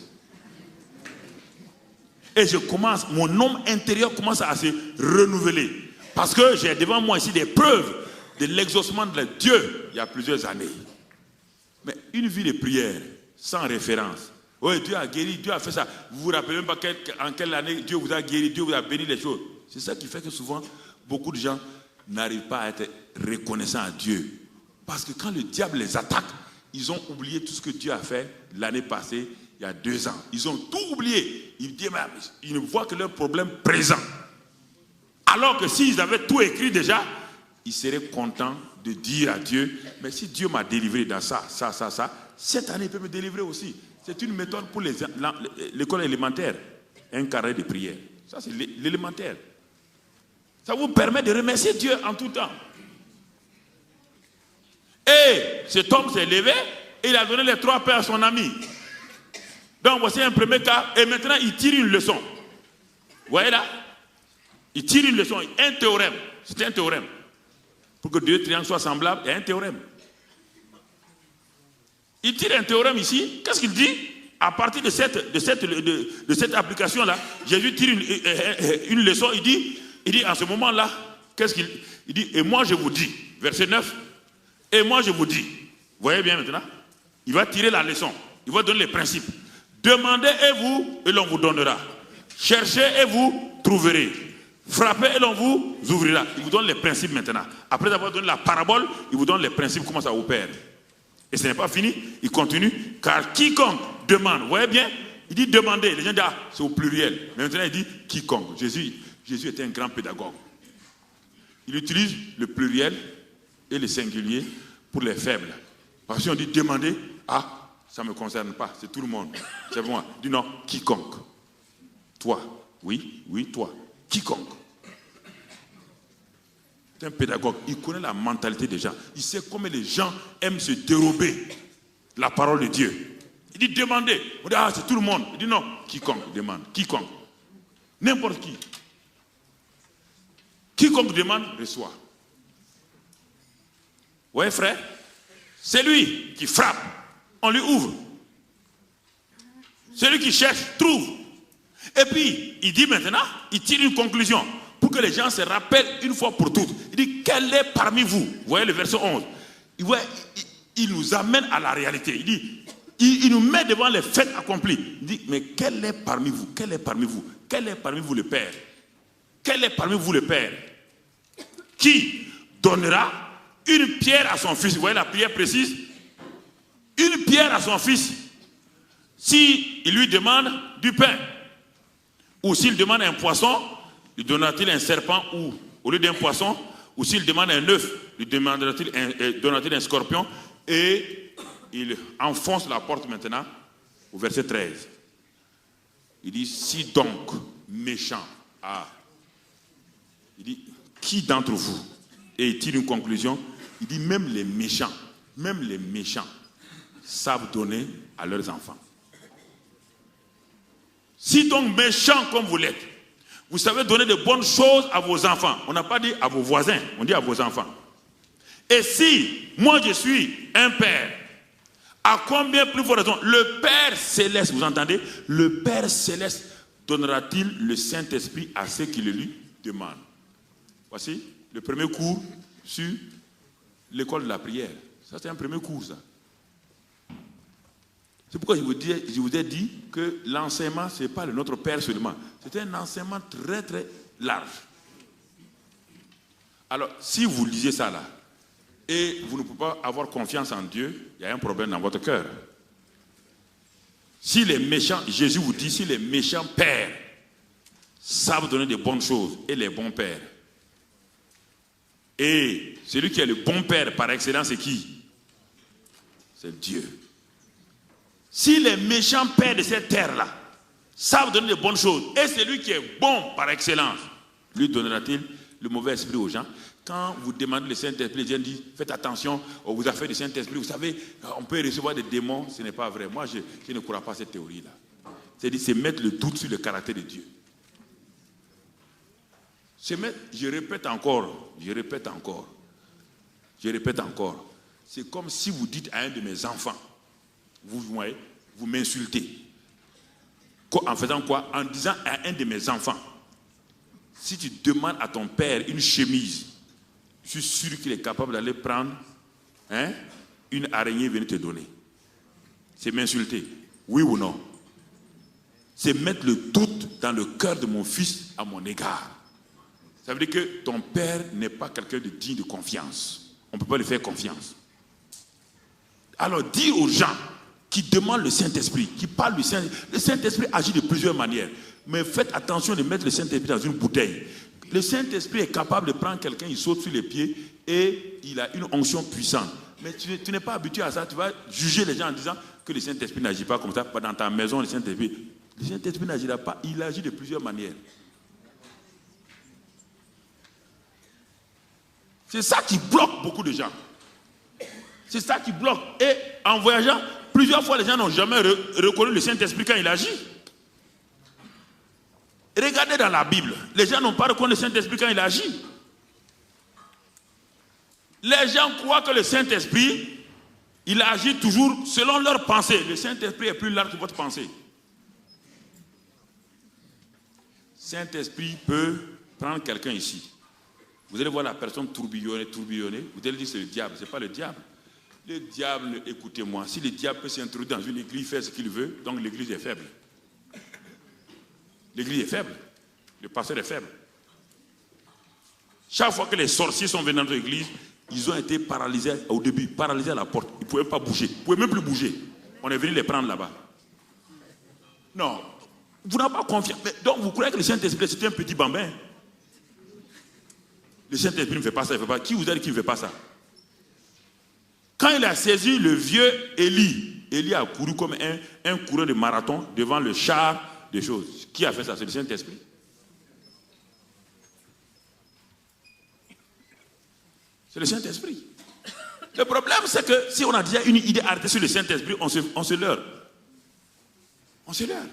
Et mon homme intérieur commence à se renouveler. Parce que j'ai devant moi ici des preuves de l'exaucement de Dieu il y a plusieurs années. Mais une vie de prière sans référence. Oui, Dieu a guéri, Dieu a fait ça. Vous vous rappelez même pas en quelle année Dieu vous a guéri, Dieu vous a béni les choses. C'est ça qui fait que souvent, beaucoup de gens n'arrivent pas à être reconnaissants à Dieu. Parce que quand le diable les attaque, ils ont oublié tout ce que Dieu a fait l'année passée, il y a 2 ans. Ils ont tout oublié. Ils ne voient que leur problème présent. Alors que s'ils avaient tout écrit déjà, ils seraient contents de dire à Dieu, mais si Dieu m'a délivré dans ça, cette année il peut me délivrer aussi. C'est une méthode pour l'école élémentaire. Un carré de prière. Ça c'est l'élémentaire. Ça vous permet de remercier Dieu en tout temps. Et cet homme s'est levé et il a donné les 3 pains à son ami. Donc voici un premier cas. Et maintenant il tire une leçon. Vous voyez là? Il tire une leçon, un théorème. C'est un théorème. Pour que 2 triangles soient semblables, il y a un théorème. Il tire un théorème ici. Qu'est-ce qu'il dit? À partir de cette application-là, Jésus tire une leçon. Il dit à ce moment-là, qu'est-ce qu'il dit? Et moi je vous dis, verset 9, et moi je vous dis, vous voyez bien maintenant? Il va tirer la leçon. Il va donner les principes. Demandez et l'on vous donnera. Cherchez et vous trouverez. Frappez et l'on vous ouvrira. Il vous donne les principes maintenant. Après avoir donné la parabole, il vous donne les principes, comment ça opère. Et ce n'est pas fini, il continue. Car quiconque demande, vous voyez bien, il dit demander. Les gens disent, c'est au pluriel. Mais maintenant il dit quiconque. Jésus était un grand pédagogue. Il utilise le pluriel et le singulier pour les faibles. Parce que si on dit demander, ça ne me concerne pas, c'est tout le monde. C'est moi. Il dit non, quiconque. Toi, oui, toi. Quiconque. C'est un pédagogue. Il connaît la mentalité des gens. Il sait comment les gens aiment se dérober la parole de Dieu. Il dit demandez. On dit c'est tout le monde. Il dit non. Quiconque demande. Quiconque. N'importe qui. Quiconque demande, reçoit. Vous voyez frère? C'est lui qui frappe. On lui ouvre. Celui qui cherche, trouve. Et puis, il dit maintenant, il tire une conclusion pour que les gens se rappellent une fois pour toutes. Il dit, quel est parmi vous? Vous voyez le verset 11. Il nous amène à la réalité. Il dit, il nous met devant les faits accomplis. Il dit, mais quel est parmi vous? Quel est parmi vous? Quel est parmi vous le Père? Quel est parmi vous le Père? Qui donnera une pierre à son fils? Vous voyez la prière précise? Une pierre à son fils. Si il lui demande du pain, ou s'il demande un poisson, lui donnera-t-il un serpent ou au lieu d'un poisson? Ou s'il demande un œuf, lui donnera-t-il un scorpion? Et il enfonce la porte maintenant au verset 13. Il dit, si donc méchant, il dit, qui d'entre vous? Et il tire une conclusion, il dit, même les méchants savent donner à leurs enfants. Si donc méchants comme vous l'êtes, vous savez donner de bonnes choses à vos enfants. On n'a pas dit à vos voisins, on dit à vos enfants. Et si moi je suis un père, à combien plus forte raison le Père Céleste, vous entendez? Le Père Céleste donnera-t-il le Saint-Esprit à ceux qui le lui demandent? Voici le premier cours sur l'école de la prière. Ça c'est un premier cours ça. C'est pourquoi je vous ai dit que l'enseignement, ce n'est pas le Notre Père seulement. C'est un enseignement très très large. Alors, si vous lisez ça là, et vous ne pouvez pas avoir confiance en Dieu, il y a un problème dans votre cœur. Si les méchants, Jésus vous dit, si les méchants pères savent donner de bonnes choses, et les bons pères, et celui qui est le bon père par excellence, c'est qui? C'est Dieu. Si les méchants pères de cette terre-là savent donner de bonnes choses, et celui qui est bon par excellence, lui donnera-t-il le mauvais esprit aux gens? Quand vous demandez le Saint-Esprit, les gens disent, faites attention aux affaires du Saint-Esprit. Vous savez, on peut recevoir des démons, ce n'est pas vrai. Moi, je ne crois pas à cette théorie-là. C'est mettre le doute sur le caractère de Dieu. Je répète encore. C'est comme si vous dites à un de mes enfants, vous voyez, vous m'insultez. En faisant quoi? En disant à un de mes enfants, si tu demandes à ton père une chemise, je suis sûr qu'il est capable d'aller prendre une araignée et venir te donner. C'est m'insulter, oui ou non? C'est mettre le doute dans le cœur de mon fils à mon égard. Ça veut dire que ton père n'est pas quelqu'un de digne de confiance. On ne peut pas lui faire confiance. Alors dire aux gens qui demandent le Saint-Esprit, qui parlent du Saint-Esprit, le Saint-Esprit agit de plusieurs manières. Mais faites attention de mettre le Saint-Esprit dans une bouteille. Le Saint-Esprit est capable de prendre quelqu'un, il saute sur les pieds et il a une onction puissante. Mais tu n'es pas habitué à ça, tu vas juger les gens en disant que le Saint-Esprit n'agit pas comme ça. Dans ta maison, le Saint-Esprit n'agira pas, il agit de plusieurs manières. C'est ça qui bloque beaucoup de gens. C'est ça qui bloque. Et en voyageant, plusieurs fois, les gens n'ont jamais reconnu le Saint-Esprit quand il agit. Regardez dans la Bible, les gens n'ont pas reconnu le Saint-Esprit quand il agit. Les gens croient que le Saint-Esprit, il agit toujours selon leur pensée. Le Saint-Esprit est plus large que votre pensée. Saint-Esprit peut prendre quelqu'un ici. Vous allez voir la personne tourbillonner. Vous allez dire c'est le diable. Ce n'est pas le diable. Le diable, écoutez-moi, si le diable peut s'introduire dans une église, faire ce qu'il veut, donc l'église est faible. L'église est faible. Le pasteur est faible. Chaque fois que les sorciers sont venus dans l'église, ils ont été paralysés au début, paralysés à la porte. Ils ne pouvaient pas bouger. Ils ne pouvaient même plus bouger. On est venu les prendre là-bas. Non. Vous n'avez pas confiance. Donc vous croyez que le Saint-Esprit, c'est un petit bambin? Le Saint-Esprit ne fait pas ça, il ne fait pas. Qui vous a dit qu'il ne fait pas ça? Quand il a saisi le vieux Élie a couru comme un coureur de marathon devant le char des choses. Qui a fait ça? C'est le Saint-Esprit. C'est le Saint-Esprit. Le problème, c'est que si on a déjà une idée arrêtée sur le Saint-Esprit, on se leurre. On se leurre.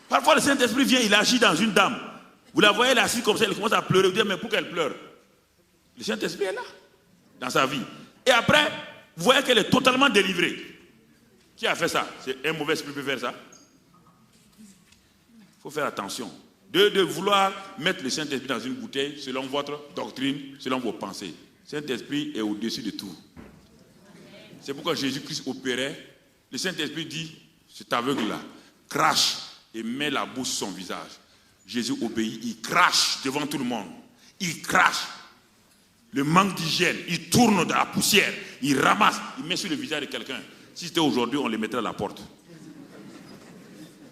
Parfois, le Saint-Esprit vient, il agit dans une dame. Vous la voyez, elle est assise comme ça, elle commence à pleurer. Vous dites, mais pourquoi elle pleure? Le Saint-Esprit est là, dans sa vie. Et après, vous voyez qu'elle est totalement délivrée. Qui a fait ça? C'est un mauvais esprit qui peut faire ça? Il faut faire attention. De vouloir mettre le Saint-Esprit dans une bouteille selon votre doctrine, selon vos pensées. Le Saint-Esprit est au-dessus de tout. C'est pourquoi Jésus-Christ opérait. Le Saint-Esprit dit, cet aveugle-là, crache et met la bouche sur son visage. Jésus obéit, il crache devant tout le monde. Il crache. Le manque d'hygiène, il tourne dans la poussière, il ramasse, il met sur le visage de quelqu'un. Si c'était aujourd'hui, on les mettrait à la porte.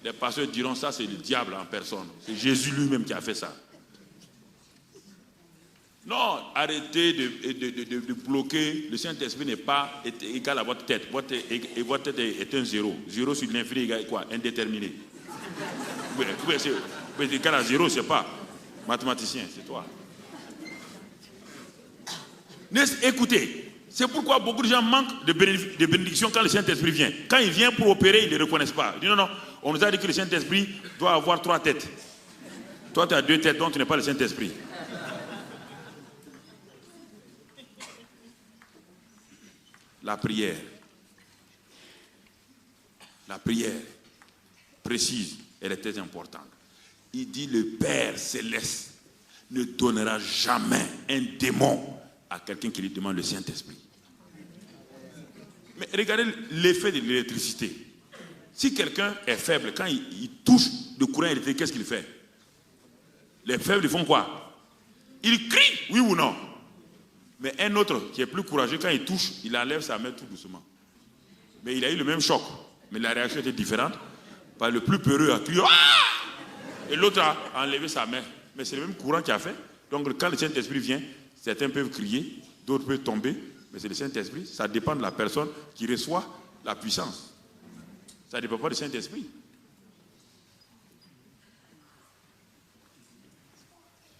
Les pasteurs diront ça, c'est le diable en personne. C'est Jésus lui-même qui a fait ça. Non, arrêtez de bloquer. Le Saint-Esprit n'est pas égal à votre tête. Votre tête est un zéro. Zéro sur l'infini égale quoi? Indéterminé. C'est égal à zéro, c'est pas. Mathématicien, c'est toi. Écoutez, c'est pourquoi beaucoup de gens manquent de bénédiction quand le Saint-Esprit vient. Quand il vient pour opérer, ils ne le reconnaissent pas. Ils disent non, on nous a dit que le Saint-Esprit doit avoir 3 têtes. Toi, tu as 2 têtes, donc tu n'es pas le Saint-Esprit. La prière précise, elle est très importante. Il dit le Père céleste ne donnera jamais un démon à quelqu'un qui lui demande le Saint-Esprit. Mais regardez l'effet de l'électricité. Si quelqu'un est faible, quand il touche le courant électrique, qu'est-ce qu'il fait? Les faibles, ils font quoi? Ils crient, oui ou non? Mais un autre qui est plus courageux, quand il touche, il enlève sa main tout doucement. Mais il a eu le même choc. Mais la réaction était différente. Par le plus peureux a crié, ah! Et l'autre a enlevé sa main. Mais c'est le même courant qui a fait. Donc quand le Saint-Esprit vient, certains peuvent crier, d'autres peuvent tomber. Mais c'est le Saint-Esprit. Ça dépend de la personne qui reçoit la puissance. Ça ne dépend pas du Saint-Esprit.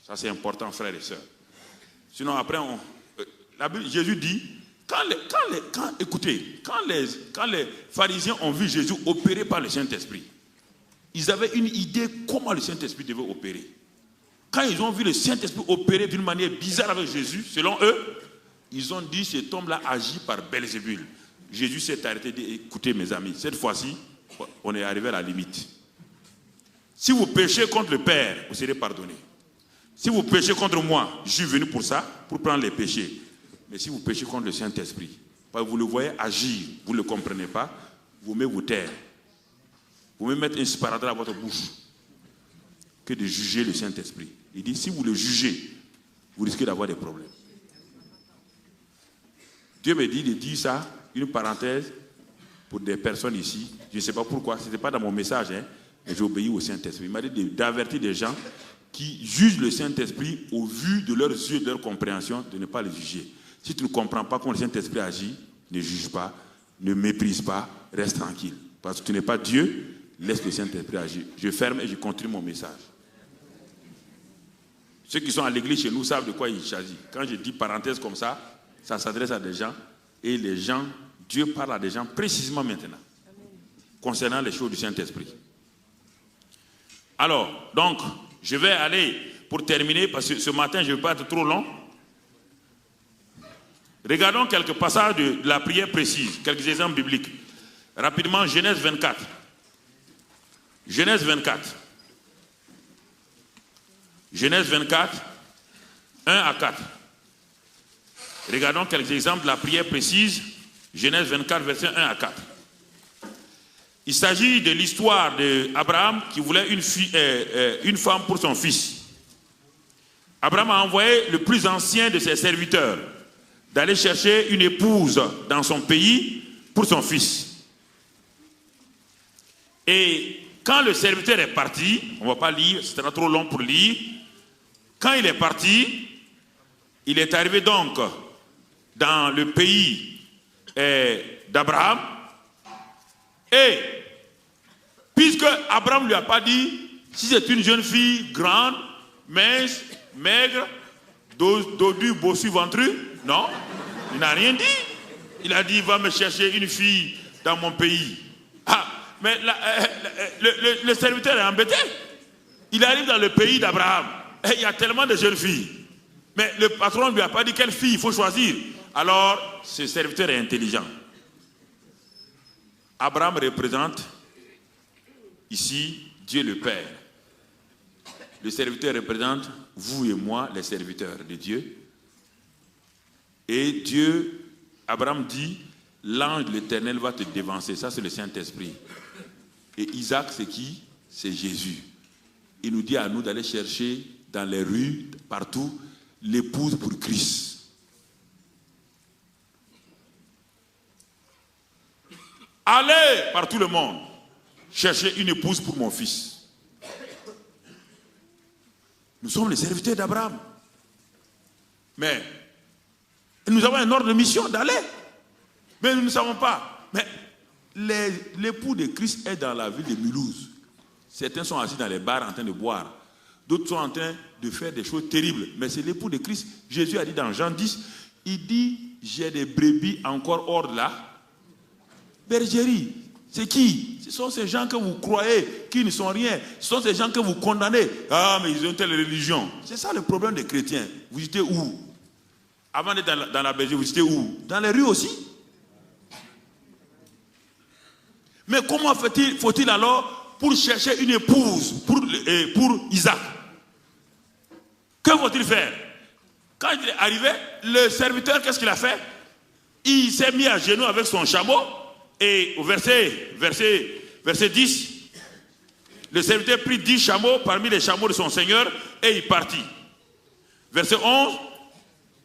Ça c'est important, frères et sœurs. Sinon après, Jésus dit, quand les pharisiens ont vu Jésus opéré par le Saint-Esprit, ils avaient une idée comment le Saint-Esprit devait opérer. Quand ils ont vu le Saint-Esprit opérer d'une manière bizarre avec Jésus, selon eux, ils ont dit cet homme-là agit par Belzébul. Jésus s'est arrêté et dit, écoutez mes amis, cette fois-ci, on est arrivé à la limite. Si vous péchez contre le Père, vous serez pardonné. Si vous péchez contre moi, je suis venu pour ça, pour prendre les péchés. Mais si vous péchez contre le Saint-Esprit, vous le voyez agir, vous ne le comprenez pas, vous mettez vous taire. Vous mettez mettre un sparadrap à votre bouche que de juger le Saint-Esprit. Il dit, si vous le jugez, vous risquez d'avoir des problèmes. Dieu me dit de dire ça, une parenthèse, pour des personnes ici. Je ne sais pas pourquoi, ce n'était pas dans mon message, hein, mais j'ai obéi au Saint-Esprit. Il m'a dit d'avertir des gens qui jugent le Saint-Esprit au vu de leurs yeux, de leur compréhension, de ne pas le juger. Si tu ne comprends pas comment le Saint-Esprit agit, ne juge pas, ne méprise pas, reste tranquille. Parce que tu n'es pas Dieu, laisse le Saint-Esprit agir. Je ferme et je continue mon message. Ceux qui sont à l'église chez nous savent de quoi il s'agit. Quand je dis parenthèse comme ça, ça s'adresse à des gens. Et les gens, Dieu parle à des gens précisément maintenant. Concernant les choses du Saint-Esprit. Alors, donc, je vais aller pour terminer, parce que ce matin, je ne vais pas être trop long. Regardons quelques passages de la prière précise, quelques exemples bibliques. Rapidement, Genèse 24. Genèse 24. Genèse 24, 1 à 4. Regardons quelques exemples de la prière précise. Genèse 24, versets 1 à 4. Il s'agit de l'histoire d'Abraham qui voulait une femme pour son fils. Abraham a envoyé le plus ancien de ses serviteurs d'aller chercher une épouse dans son pays pour son fils. Et quand le serviteur est parti, on ne va pas lire, ce sera trop long pour lire. Quand il est parti, il est arrivé donc dans le pays d'Abraham. Et puisque Abraham ne lui a pas dit si c'est une jeune fille grande, mince, maigre, dodue, bossue, ventrue, non, il n'a rien dit. Il a dit va me chercher une fille dans mon pays. Ah, mais le serviteur est embêté. Il arrive dans le pays d'Abraham. Et il y a tellement de jeunes filles. Mais le patron ne lui a pas dit quelle fille il faut choisir. Alors, ce serviteur est intelligent. Abraham représente ici Dieu le Père. Le serviteur représente vous et moi, les serviteurs de Dieu. Et Dieu, Abraham dit, l'ange de l'Éternel va te dévancer. Ça, c'est le Saint-Esprit. Et Isaac, c'est qui? C'est Jésus. Il nous dit à nous d'aller chercher dans les rues, partout, l'épouse pour Christ. Allez par tout le monde chercher une épouse pour mon fils. Nous sommes les serviteurs d'Abraham. Mais nous avons un ordre de mission d'aller. Mais nous ne savons pas. Mais l'époux de Christ est dans la ville de Mulhouse. Certains sont assis dans les bars en train de boire. D'autres sont en train de faire des choses terribles. Mais c'est l'époux de Christ. Jésus a dit dans Jean 10, il dit, j'ai des brebis encore hors de la bergerie. C'est qui? Ce sont ces gens que vous croyez qui ne sont rien. Ce sont ces gens que vous condamnez. Ah, mais ils ont telle religion. C'est ça le problème des chrétiens. Vous étiez où? Avant d'être dans la bergerie, vous étiez où? Dans les rues aussi. Mais comment faut-il alors pour chercher une épouse pour Isaac? Que faut-il faire? Quand il est arrivé, le serviteur, qu'est-ce qu'il a fait? Il s'est mis à genoux avec son chameau. Et au verset 10, le serviteur prit 10 chameaux parmi les chameaux de son seigneur et il partit. Verset 11,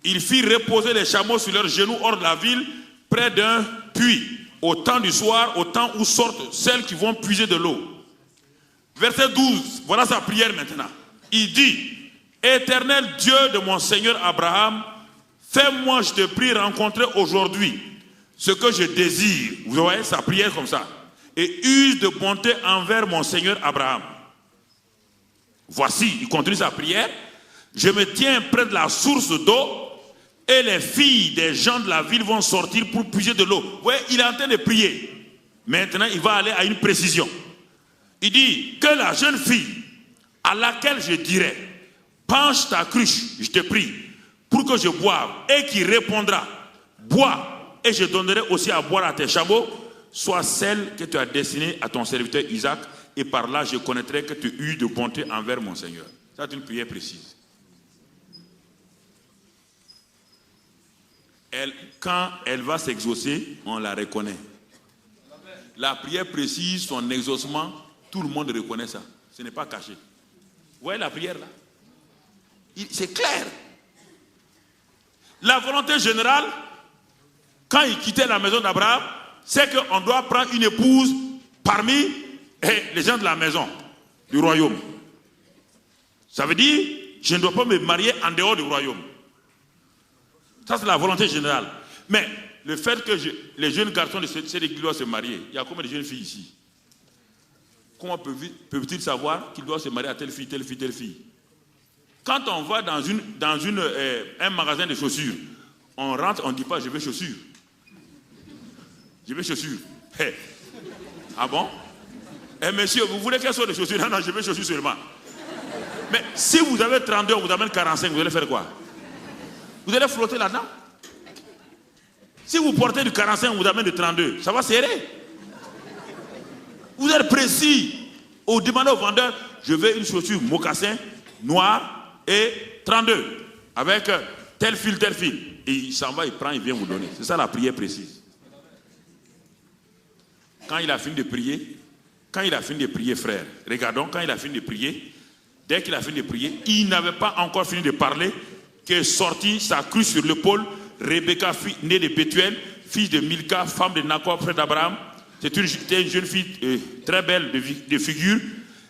il fit reposer les chameaux sur leurs genoux hors de la ville, près d'un puits, au temps du soir, au temps où sortent celles qui vont puiser de l'eau. Verset 12, voilà sa prière maintenant. Il dit, Éternel Dieu de mon Seigneur Abraham, fais-moi, je te prie, rencontrer aujourd'hui ce que je désire. Vous voyez sa prière comme ça. Et use de bonté envers mon Seigneur Abraham. Voici, il continue sa prière. Je me tiens près de la source d'eau et les filles des gens de la ville vont sortir pour puiser de l'eau. Vous voyez, il est en train de prier. Maintenant, il va aller à une précision. Il dit que la jeune fille à laquelle je dirai, penche ta cruche, je te prie, pour que je boive, et qui répondra, bois, et je donnerai aussi à boire à tes chameaux, soit celle que tu as destinée à ton serviteur Isaac, et par là je connaîtrai que tu eus de bonté envers mon Seigneur. C'est une prière précise. Quand elle va s'exaucer, on la reconnaît. La prière précise, son exaucement, tout le monde reconnaît ça. Ce n'est pas caché. Vous voyez la prière là? C'est clair. La volonté générale, quand il quittait la maison d'Abraham, c'est qu'on doit prendre une épouse parmi les gens de la maison, du royaume. Ça veut dire, je ne dois pas me marier en dehors du royaume. Ça, c'est la volonté générale. Mais le fait que les jeunes garçons de cette église doivent se marier, il y a combien de jeunes filles ici? Comment peuvent-ils savoir qu'ils doivent se marier à telle fille, telle fille, telle fille? Quand on va dans un magasin de chaussures, on rentre, on ne dit pas je veux chaussures. Je veux chaussures. Hey. Ah bon? Monsieur, vous voulez quelles sorte de chaussures? Non, non, je veux chaussures seulement. Mais si vous avez 32, on vous amène 45, vous allez faire quoi? Vous allez flotter là-dedans? Si vous portez du 45, on vous amène de 32, ça va serrer. Vous êtes précis. Vous demandez au vendeur, je veux une chaussure mocassin, noire et 32, avec tel fil, tel fil. Et il s'en va, il prend, il vient vous donner. C'est ça la prière précise. Quand il a fini de prier, frère, regardons, quand il a fini de prier, dès qu'il a fini de prier, il n'avait pas encore fini de parler, qu'est sortie sa cruche sur l'épaule, Rebecca, née de Bethuel, fille de Milka, femme de Nahor, frère d'Abraham. C'était une jeune fille très belle de figure.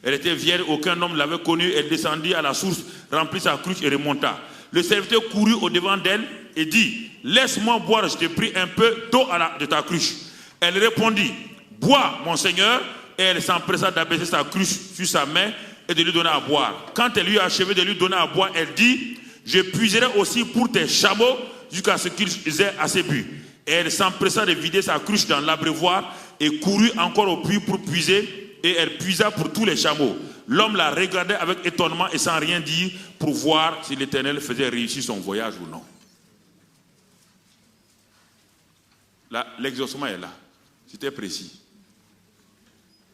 Elle était vierge, aucun homme ne l'avait connue. Elle descendit à la source, remplit sa cruche et remonta. Le serviteur courut au-devant d'elle et dit, laisse-moi boire, je te prie, un peu d'eau de ta cruche. Elle répondit, bois, mon Seigneur. Et elle s'empressa d'abaisser sa cruche sur sa main et de lui donner à boire. Quand elle eut achevé de lui donner à boire, elle dit, je puiserai aussi pour tes chameaux jusqu'à ce qu'ils aient assez bu. Et elle s'empressa de vider sa cruche dans l'abreuvoir et courut encore au puits pour puiser, et elle puisa pour tous les chameaux. L'homme la regardait avec étonnement et sans rien dire pour voir si l'Éternel faisait réussir son voyage ou non. Là, l'exaucement est là. C'était précis.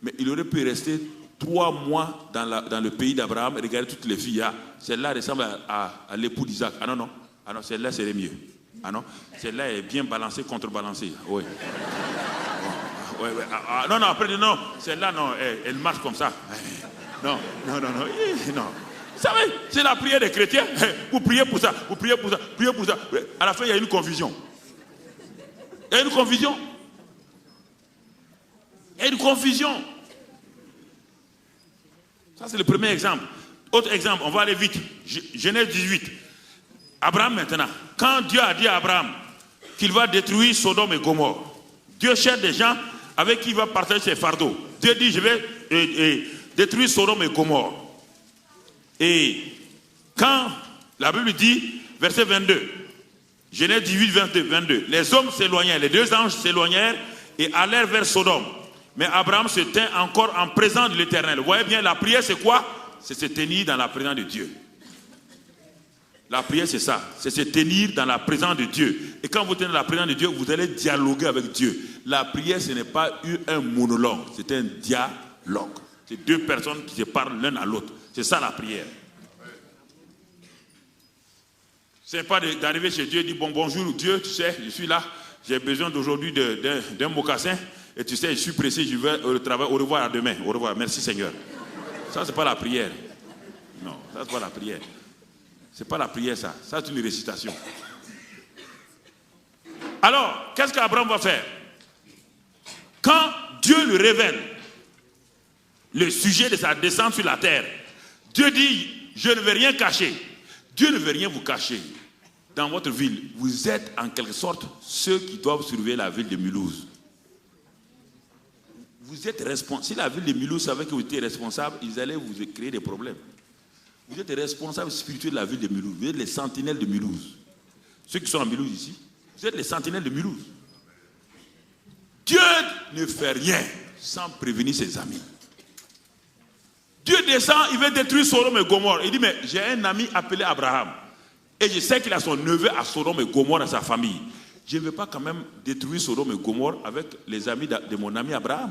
Mais il aurait pu rester 3 mois dans le pays d'Abraham et regarder toutes les filles. Ah, celle-là ressemble à l'époux d'Isaac. Ah non, celle-là serait mieux. Ah non, celle-là est bien balancée, contrebalancée. Oui. Ouais. Non, après, non, celle-là, non, elle marche comme ça. Non. Vous savez, c'est la prière des chrétiens. Vous priez pour ça, vous priez pour ça, priez pour ça. À la fin, il y a une confusion. Il y a une confusion. Ça, c'est le premier exemple. Autre exemple, on va aller vite. Genèse 18. Abraham maintenant. Quand Dieu a dit à Abraham qu'il va détruire Sodome et Gomorrhe, Dieu cherche des gens avec qui il va partager ses fardeaux. Dieu dit, je vais détruire Sodome et Gomorrhe. Et quand la Bible dit, verset 22, Genèse 18, 22, les hommes s'éloignèrent, les 2 anges s'éloignèrent et allèrent vers Sodome. Mais Abraham se tint encore en présence de l'Éternel. Vous voyez bien, la prière c'est quoi? C'est se tenir dans la présence de Dieu. La prière c'est ça, c'est se tenir dans la présence de Dieu. Et quand vous tenez dans la présence de Dieu, vous allez dialoguer avec Dieu. La prière ce n'est pas un monologue, c'est un dialogue. C'est 2 personnes qui se parlent l'un à l'autre. C'est ça la prière. Ce n'est pas d'arriver chez Dieu et dire bonjour Dieu, tu sais, je suis là, j'ai besoin d'aujourd'hui d'un mocassin. Et tu sais, je suis pressé, je vais au travail, au revoir à demain. Au revoir, merci Seigneur. Ça, c'est pas la prière. Non, ça, c'est pas la prière. C'est pas la prière, ça. Ça, c'est une récitation. Alors, qu'est-ce qu'Abraham va faire? Quand Dieu lui révèle le sujet de sa descente sur la terre, Dieu dit, je ne vais rien cacher. Dieu ne veut rien vous cacher. Dans votre ville, vous êtes en quelque sorte ceux qui doivent surveiller la ville de Mulhouse. Vous êtes responsable. Si la ville de Mulhouse savait que vous étiez responsable, ils allaient vous créer des problèmes. Vous êtes responsable spirituel de la ville de Mulhouse. Vous êtes les sentinelles de Mulhouse. Ceux qui sont en Mulhouse ici, vous êtes les sentinelles de Mulhouse. Dieu ne fait rien sans prévenir ses amis. Dieu descend, il veut détruire Sodome et Gomorrhe. Il dit, mais j'ai un ami appelé Abraham. Et je sais qu'il a son neveu à Sodome et Gomorrhe dans sa famille. je ne veux pas quand même détruire Sodome et Gomorrhe avec les amis de mon ami Abraham.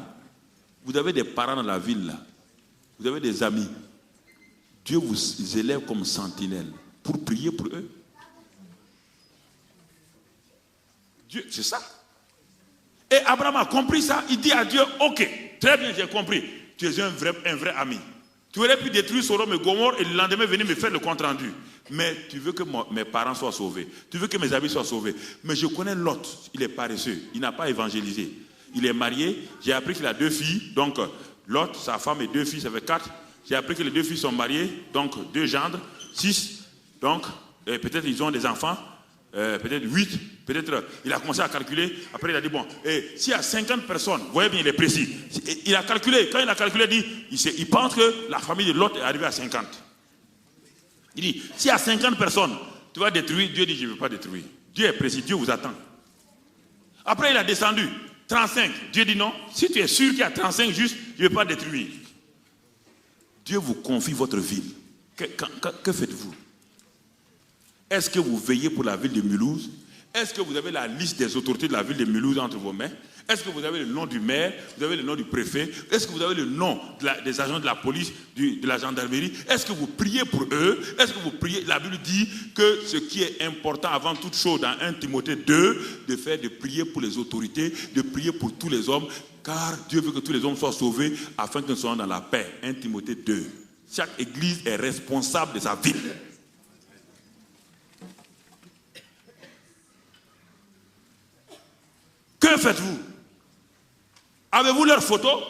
Vous avez des parents dans la ville là. Vous avez des amis. Dieu vous élève comme sentinelle pour prier pour eux. Dieu, c'est ça. Et Abraham a compris ça. Il dit à Dieu, ok, très bien, j'ai compris. Tu es un vrai ami. Tu aurais pu détruire Sodome et Gomorrhe et le lendemain venir me faire le compte rendu. Mais tu veux que mes parents soient sauvés. Tu veux que mes amis soient sauvés. Mais je connais Lot. Il est paresseux. Il n'a pas évangélisé. Il est marié. J'ai appris qu'il a 2 filles. Donc, Lot, sa femme et 2 filles, ça fait 4. J'ai appris que les 2 filles sont mariées. Donc, 2 gendres, 6. Donc, peut-être ils ont des enfants. Peut-être 8. Peut-être, il a commencé à calculer. Après, il a dit, bon, s'il y a 50 personnes, vous voyez bien, il est précis. Il a calculé. Quand il a calculé, il pense que la famille de Lot est arrivée à 50. Il dit, s'il y a 50 personnes, tu vas détruire. Dieu dit, je ne veux pas détruire. Dieu est précis, Dieu vous attend. Après, il a descendu. 35. Dieu dit non. Si tu es sûr qu'il y a 35 juste, je ne vais pas détruire. Dieu vous confie votre ville. Que faites-vous? Est-ce que vous veillez pour la ville de Mulhouse? Est-ce que vous avez la liste des autorités de la ville de Mulhouse entre vos mains? Est-ce que vous avez le nom du maire? Vous avez le nom du préfet? Est-ce que vous avez le nom des agents de la police, de la gendarmerie? Est-ce que vous priez pour eux? Est-ce que vous priez? La Bible dit que ce qui est important avant toute chose dans 1 Timothée 2, de prier pour les autorités, de prier pour tous les hommes, car Dieu veut que tous les hommes soient sauvés afin que nous soyons dans la paix. 1 Timothée 2. Chaque église est responsable de sa ville. Que faites-vous? Avez-vous leurs photos?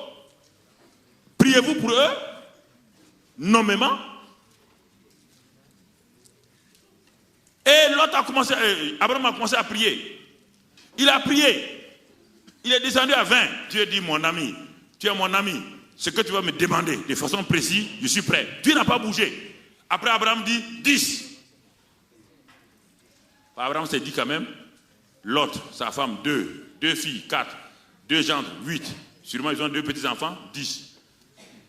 Priez-vous pour eux? Nommément? Et l'autre Abraham a commencé à prier. Il a prié. Il est descendu à 20. Dieu dit, mon ami, tu es mon ami. Ce que tu vas me demander de façon précise, je suis prêt. Dieu n'a pas bougé. Après, Abraham dit 10. Abraham s'est dit quand même, l'autre, sa femme, 2 filles, 4, 2 gendres, 8. Sûrement, ils ont 2 petits-enfants, 10.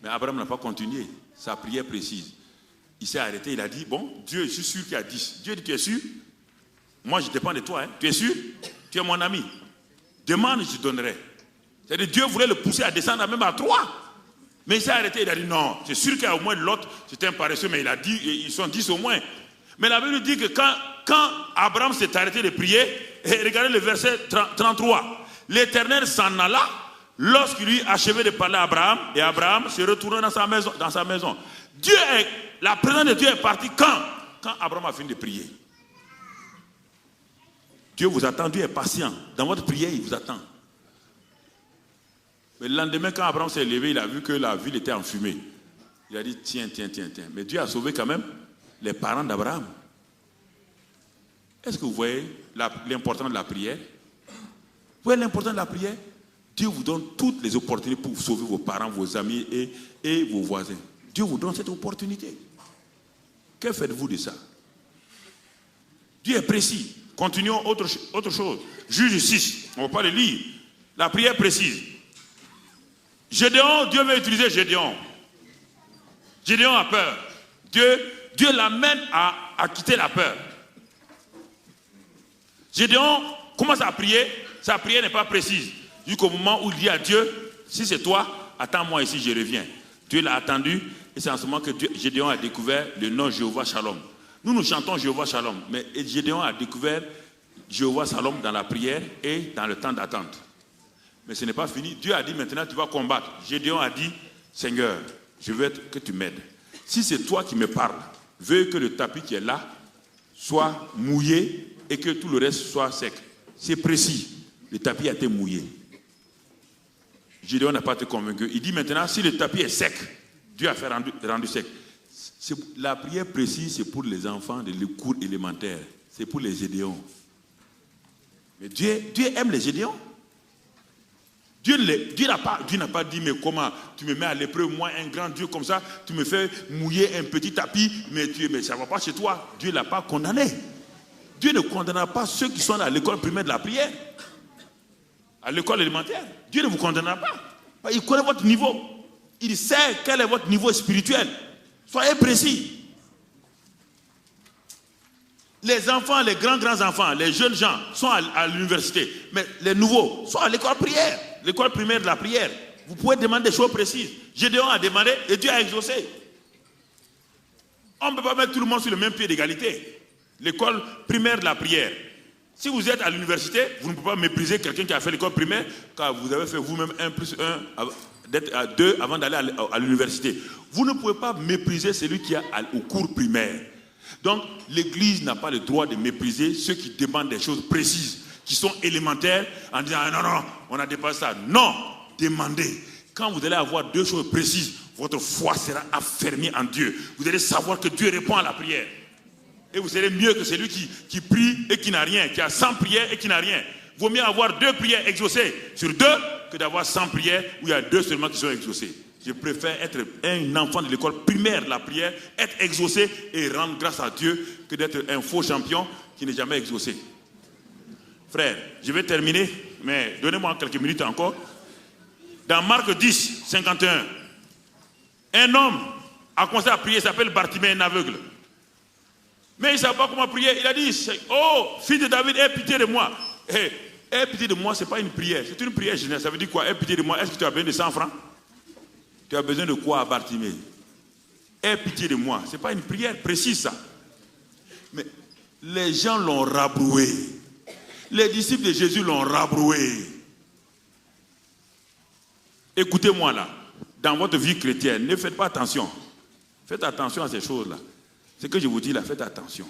Mais Abraham n'a pas continué sa prière précise. Il s'est arrêté, il a dit, bon, Dieu, je suis sûr qu'il y a 10. Dieu dit, tu es sûr? Moi, je dépends de toi. Hein. Tu es sûr? Tu es mon ami. Demande, je te donnerai. C'est-à-dire, Dieu voulait le pousser à descendre même à 3. Mais il s'est arrêté, il a dit, non, c'est sûr qu'il y a au moins l'autre, c'était un paresseux, mais il a dit, ils sont 10 au moins. Mais la Bible dit que quand Abraham s'est arrêté de prier, et regardez le verset 33, l'Éternel s'en alla lorsqu'il lui achevait de parler à Abraham, et Abraham se retourna dans sa maison. La présence de Dieu est partie quand Abraham a fini de prier. Dieu vous attend, Dieu est patient. Dans votre prière, il vous attend. Mais le lendemain, quand Abraham s'est levé, il a vu que la ville était en fumée. Il a dit, tiens. Mais Dieu a sauvé quand même les parents d'Abraham. Est-ce que vous voyez l'importance de la prière? Vous voyez l'importance de la prière? Dieu vous donne toutes les opportunités pour sauver vos parents, vos amis et vos voisins. Dieu vous donne cette opportunité. Que faites-vous de ça? Dieu est précis. Continuons autre chose. Juge 6. On ne va pas le lire. La prière précise. Gédéon, Dieu veut utiliser Gédéon. Gédéon a peur. Dieu l'amène à quitter la peur. Gédéon commence à prier. Sa prière n'est pas précise. Jusqu'au moment où il dit à Dieu, si c'est toi, attends-moi ici, je reviens. Dieu l'a attendu. Et c'est en ce moment que Gédéon a découvert le nom Jéhovah Shalom. Nous chantons Jéhovah Shalom. Mais Gédéon a découvert Jéhovah Shalom dans la prière et dans le temps d'attente. Mais ce n'est pas fini. Dieu a dit maintenant tu vas combattre. Gédéon a dit, Seigneur, je veux que tu m'aides. Si c'est toi qui me parles, veux que le tapis qui est là soit mouillé et que tout le reste soit sec. C'est précis. Le tapis a été mouillé. Gédéon n'a pas été convaincu. Il dit maintenant, si le tapis est sec, Dieu a fait rendu sec. La prière précise, c'est pour les enfants de cours élémentaires. C'est pour les Gédéons. Mais Dieu aime les Gédéons. Dieu n'a pas dit, mais comment tu me mets à l'épreuve, moi, un grand Dieu comme ça, tu me fais mouiller un petit tapis, mais ça ne va pas chez toi. Dieu ne l'a pas condamné. Dieu ne condamnera pas ceux qui sont à l'école primaire de la prière, à l'école élémentaire. Dieu ne vous condamnera pas. Il connaît votre niveau. Il sait quel est votre niveau spirituel. Soyez précis. Les enfants, les grands-enfants, les jeunes gens sont à l'université. Mais les nouveaux sont à l'école prière, l'école primaire de la prière. Vous pouvez demander des choses précises. Gédéon a demandé et Dieu a exaucé. On ne peut pas mettre tout le monde sur le même pied d'égalité. L'école primaire de la prière. Si vous êtes à l'université, vous ne pouvez pas mépriser quelqu'un qui a fait l'école primaire, car vous avez fait vous-même 1 + 1, d'être à 2 avant d'aller à l'université. Vous ne pouvez pas mépriser celui qui est au cours primaire. Donc, l'Église n'a pas le droit de mépriser ceux qui demandent des choses précises, qui sont élémentaires, en disant « Non, on a dépassé ça ». Non, demandez. Quand vous allez avoir 2 choses précises, votre foi sera affermie en Dieu. Vous allez savoir que Dieu répond à la prière. Et vous serez mieux que celui qui prie et qui n'a rien, qui a 100 prières et qui n'a rien. Vaut mieux avoir 2 prières exaucées sur 2 que d'avoir 100 prières où il y a 2 seulement qui sont exaucées. Je préfère être un enfant de l'école primaire de la prière, être exaucé et rendre grâce à Dieu que d'être un faux champion qui n'est jamais exaucé. Frère, je vais terminer, mais donnez-moi quelques minutes encore. Dans Marc 10, 51, un homme a commencé à prier, il s'appelle Bartimée, un aveugle. Mais il ne savait pas comment prier. Il a dit, oh, fils de David, aie pitié de moi. Aie pitié de moi, ce n'est pas une prière. C'est une prière générale. Ça veut dire quoi? Aie pitié de moi. Est-ce que tu as besoin de 100 francs? Tu as besoin de quoi, Bartimée? Aie pitié de moi. Ce n'est pas une prière précise, ça. Mais les gens l'ont rabroué. Les disciples de Jésus l'ont rabroué. Écoutez-moi là. Dans votre vie chrétienne, ne faites pas attention. Faites attention à ces choses-là. Ce que je vous dis là, faites attention.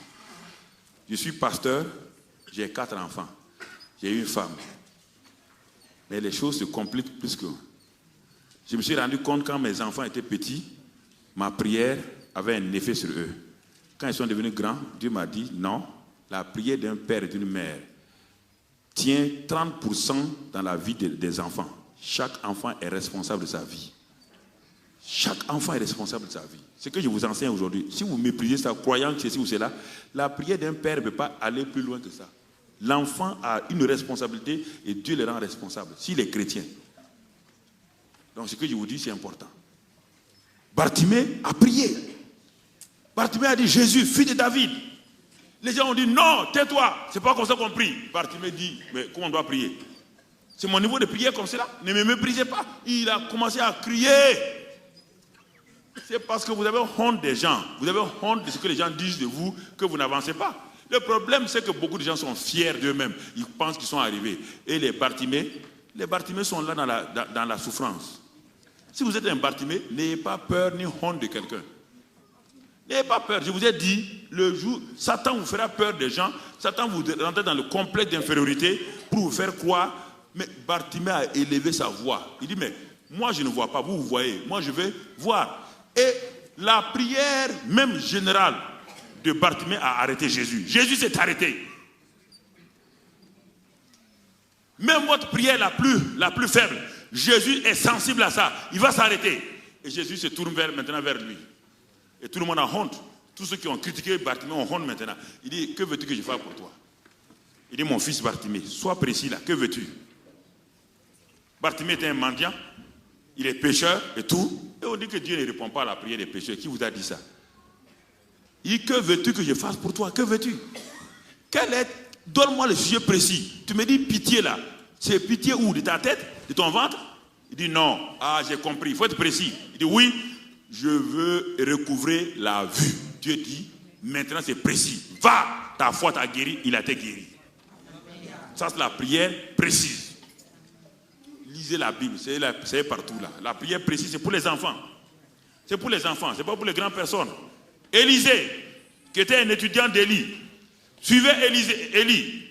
Je suis pasteur, j'ai 4 enfants. J'ai une femme. Mais les choses se compliquent plus que... Je me suis rendu compte quand mes enfants étaient petits, ma prière avait un effet sur eux. Quand ils sont devenus grands, Dieu m'a dit, non, la prière d'un père et d'une mère tient 30% dans la vie des enfants. Chaque enfant est responsable de sa vie. Chaque enfant est responsable de sa vie. Ce que je vous enseigne aujourd'hui, si vous méprisez ça, croyant que ceci ou cela, la prière d'un père ne peut pas aller plus loin que ça. L'enfant a une responsabilité et Dieu le rend responsable, s'il est chrétien. Donc ce que je vous dis, c'est important. Bartimée a prié. Bartimée a dit, Jésus, fils de David. Les gens ont dit, non, tais-toi, c'est pas comme ça qu'on prie. Bartimée dit, mais comment on doit prier? C'est mon niveau de prière comme cela. Ne me méprisez pas. Il a commencé à crier. C'est parce que vous avez honte des gens. Vous avez honte de ce que les gens disent de vous que vous n'avancez pas. Le problème, c'est que beaucoup de gens sont fiers d'eux-mêmes. Ils pensent qu'ils sont arrivés. Et les Bartimées sont là dans la souffrance. Si vous êtes un Bartimée, n'ayez pas peur ni honte de quelqu'un. N'ayez pas peur. Je vous ai dit, le jour, Satan vous fera peur des gens. Satan vous rentre dans le complexe d'infériorité pour vous faire croire. Mais Bartimée a élevé sa voix. Il dit, mais moi je ne vois pas, vous voyez. Moi je vais voir. Et la prière même générale de Bartimée a arrêté Jésus. Jésus s'est arrêté. Même votre prière la plus faible, Jésus est sensible à ça. Il va s'arrêter. Et Jésus se tourne maintenant vers lui. Et tout le monde a honte. Tous ceux qui ont critiqué Bartimée ont honte maintenant. Il dit, que veux-tu que je fasse pour toi? Il dit, mon fils Bartimée, sois précis là, que veux-tu? Bartimée était un mendiant. Il est pécheur et tout. Et on dit que Dieu ne répond pas à la prière des pécheurs. Qui vous a dit ça? Il dit, que veux-tu que je fasse pour toi? Que veux-tu? Donne-moi le sujet précis. Tu me dis pitié là. C'est pitié où? De ta tête? De ton ventre? Il dit non. Ah, j'ai compris. Il faut être précis. Il dit oui, je veux recouvrer la vue. Dieu dit, maintenant c'est précis. Va, ta foi t'a guéri, il a été guéri. Ça c'est la prière précise. Lisez la Bible, c'est partout là. La prière précise, c'est pour les enfants. C'est pour les enfants, c'est pas pour les grandes personnes. Élisée, qui était un étudiant d'Élie, suivait Élie.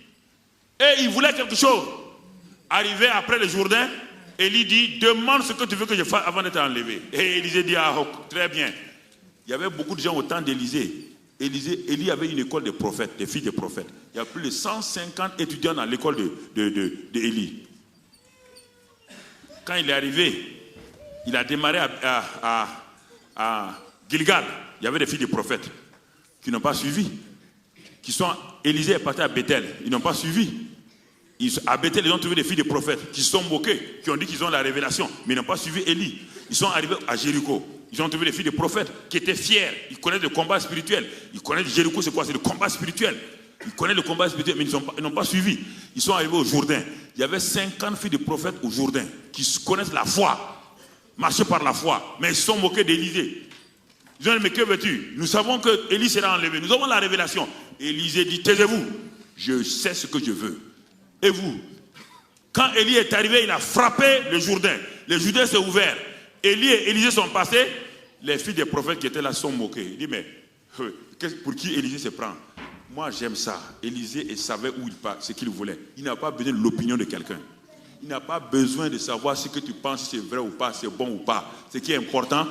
Et il voulait quelque chose. Arrivé après le Jourdain, Élie dit, demande ce que tu veux que je fasse avant d'être enlevé. Et Élisée dit, ah, très bien. Il y avait beaucoup de gens au temps d'Élisée. Élie avait une école de prophètes, des filles de prophètes. Il y a plus de 150 étudiants dans l'école d'Élie. Quand il est arrivé, il a démarré à Gilgal. Il y avait des filles de prophètes qui n'ont pas suivi. Élisée est parti à Bethel. Ils n'ont pas suivi. À Bethel, ils ont trouvé des filles de prophètes qui se sont moquées, qui ont dit qu'ils ont la révélation, mais ils n'ont pas suivi Élie. Ils sont arrivés à Jéricho. Ils ont trouvé les filles des prophètes qui étaient fiers. Ils connaissent le combat spirituel. Ils connaissent Jéricho, c'est quoi? C'est le combat spirituel. Ils connaissent le combat spirituel, mais ils n'ont pas suivi. Ils sont arrivés au Jourdain. Il y avait 50 filles de prophètes au Jourdain qui connaissent la foi, marchaient par la foi, mais ils se sont moqués d'Élisée. Ils ont dit, mais que veux-tu? Nous savons que Élie sera enlevé. Nous avons la révélation. Élisée dit, taisez-vous. Je sais ce que je veux. Et vous? Quand Élie est arrivé, il a frappé le Jourdain. Le Jourdain s'est ouvert. Élie et Élisée sont passés. Les filles des prophètes qui étaient là sont moquées. Il dit, mais pour qui Élisée se prend? Moi, j'aime ça. Élisée savait où il part, ce qu'il voulait. Il n'a pas besoin de l'opinion de quelqu'un. Il n'a pas besoin de savoir ce que tu penses, si c'est vrai ou pas, c'est bon ou pas. Ce qui est important,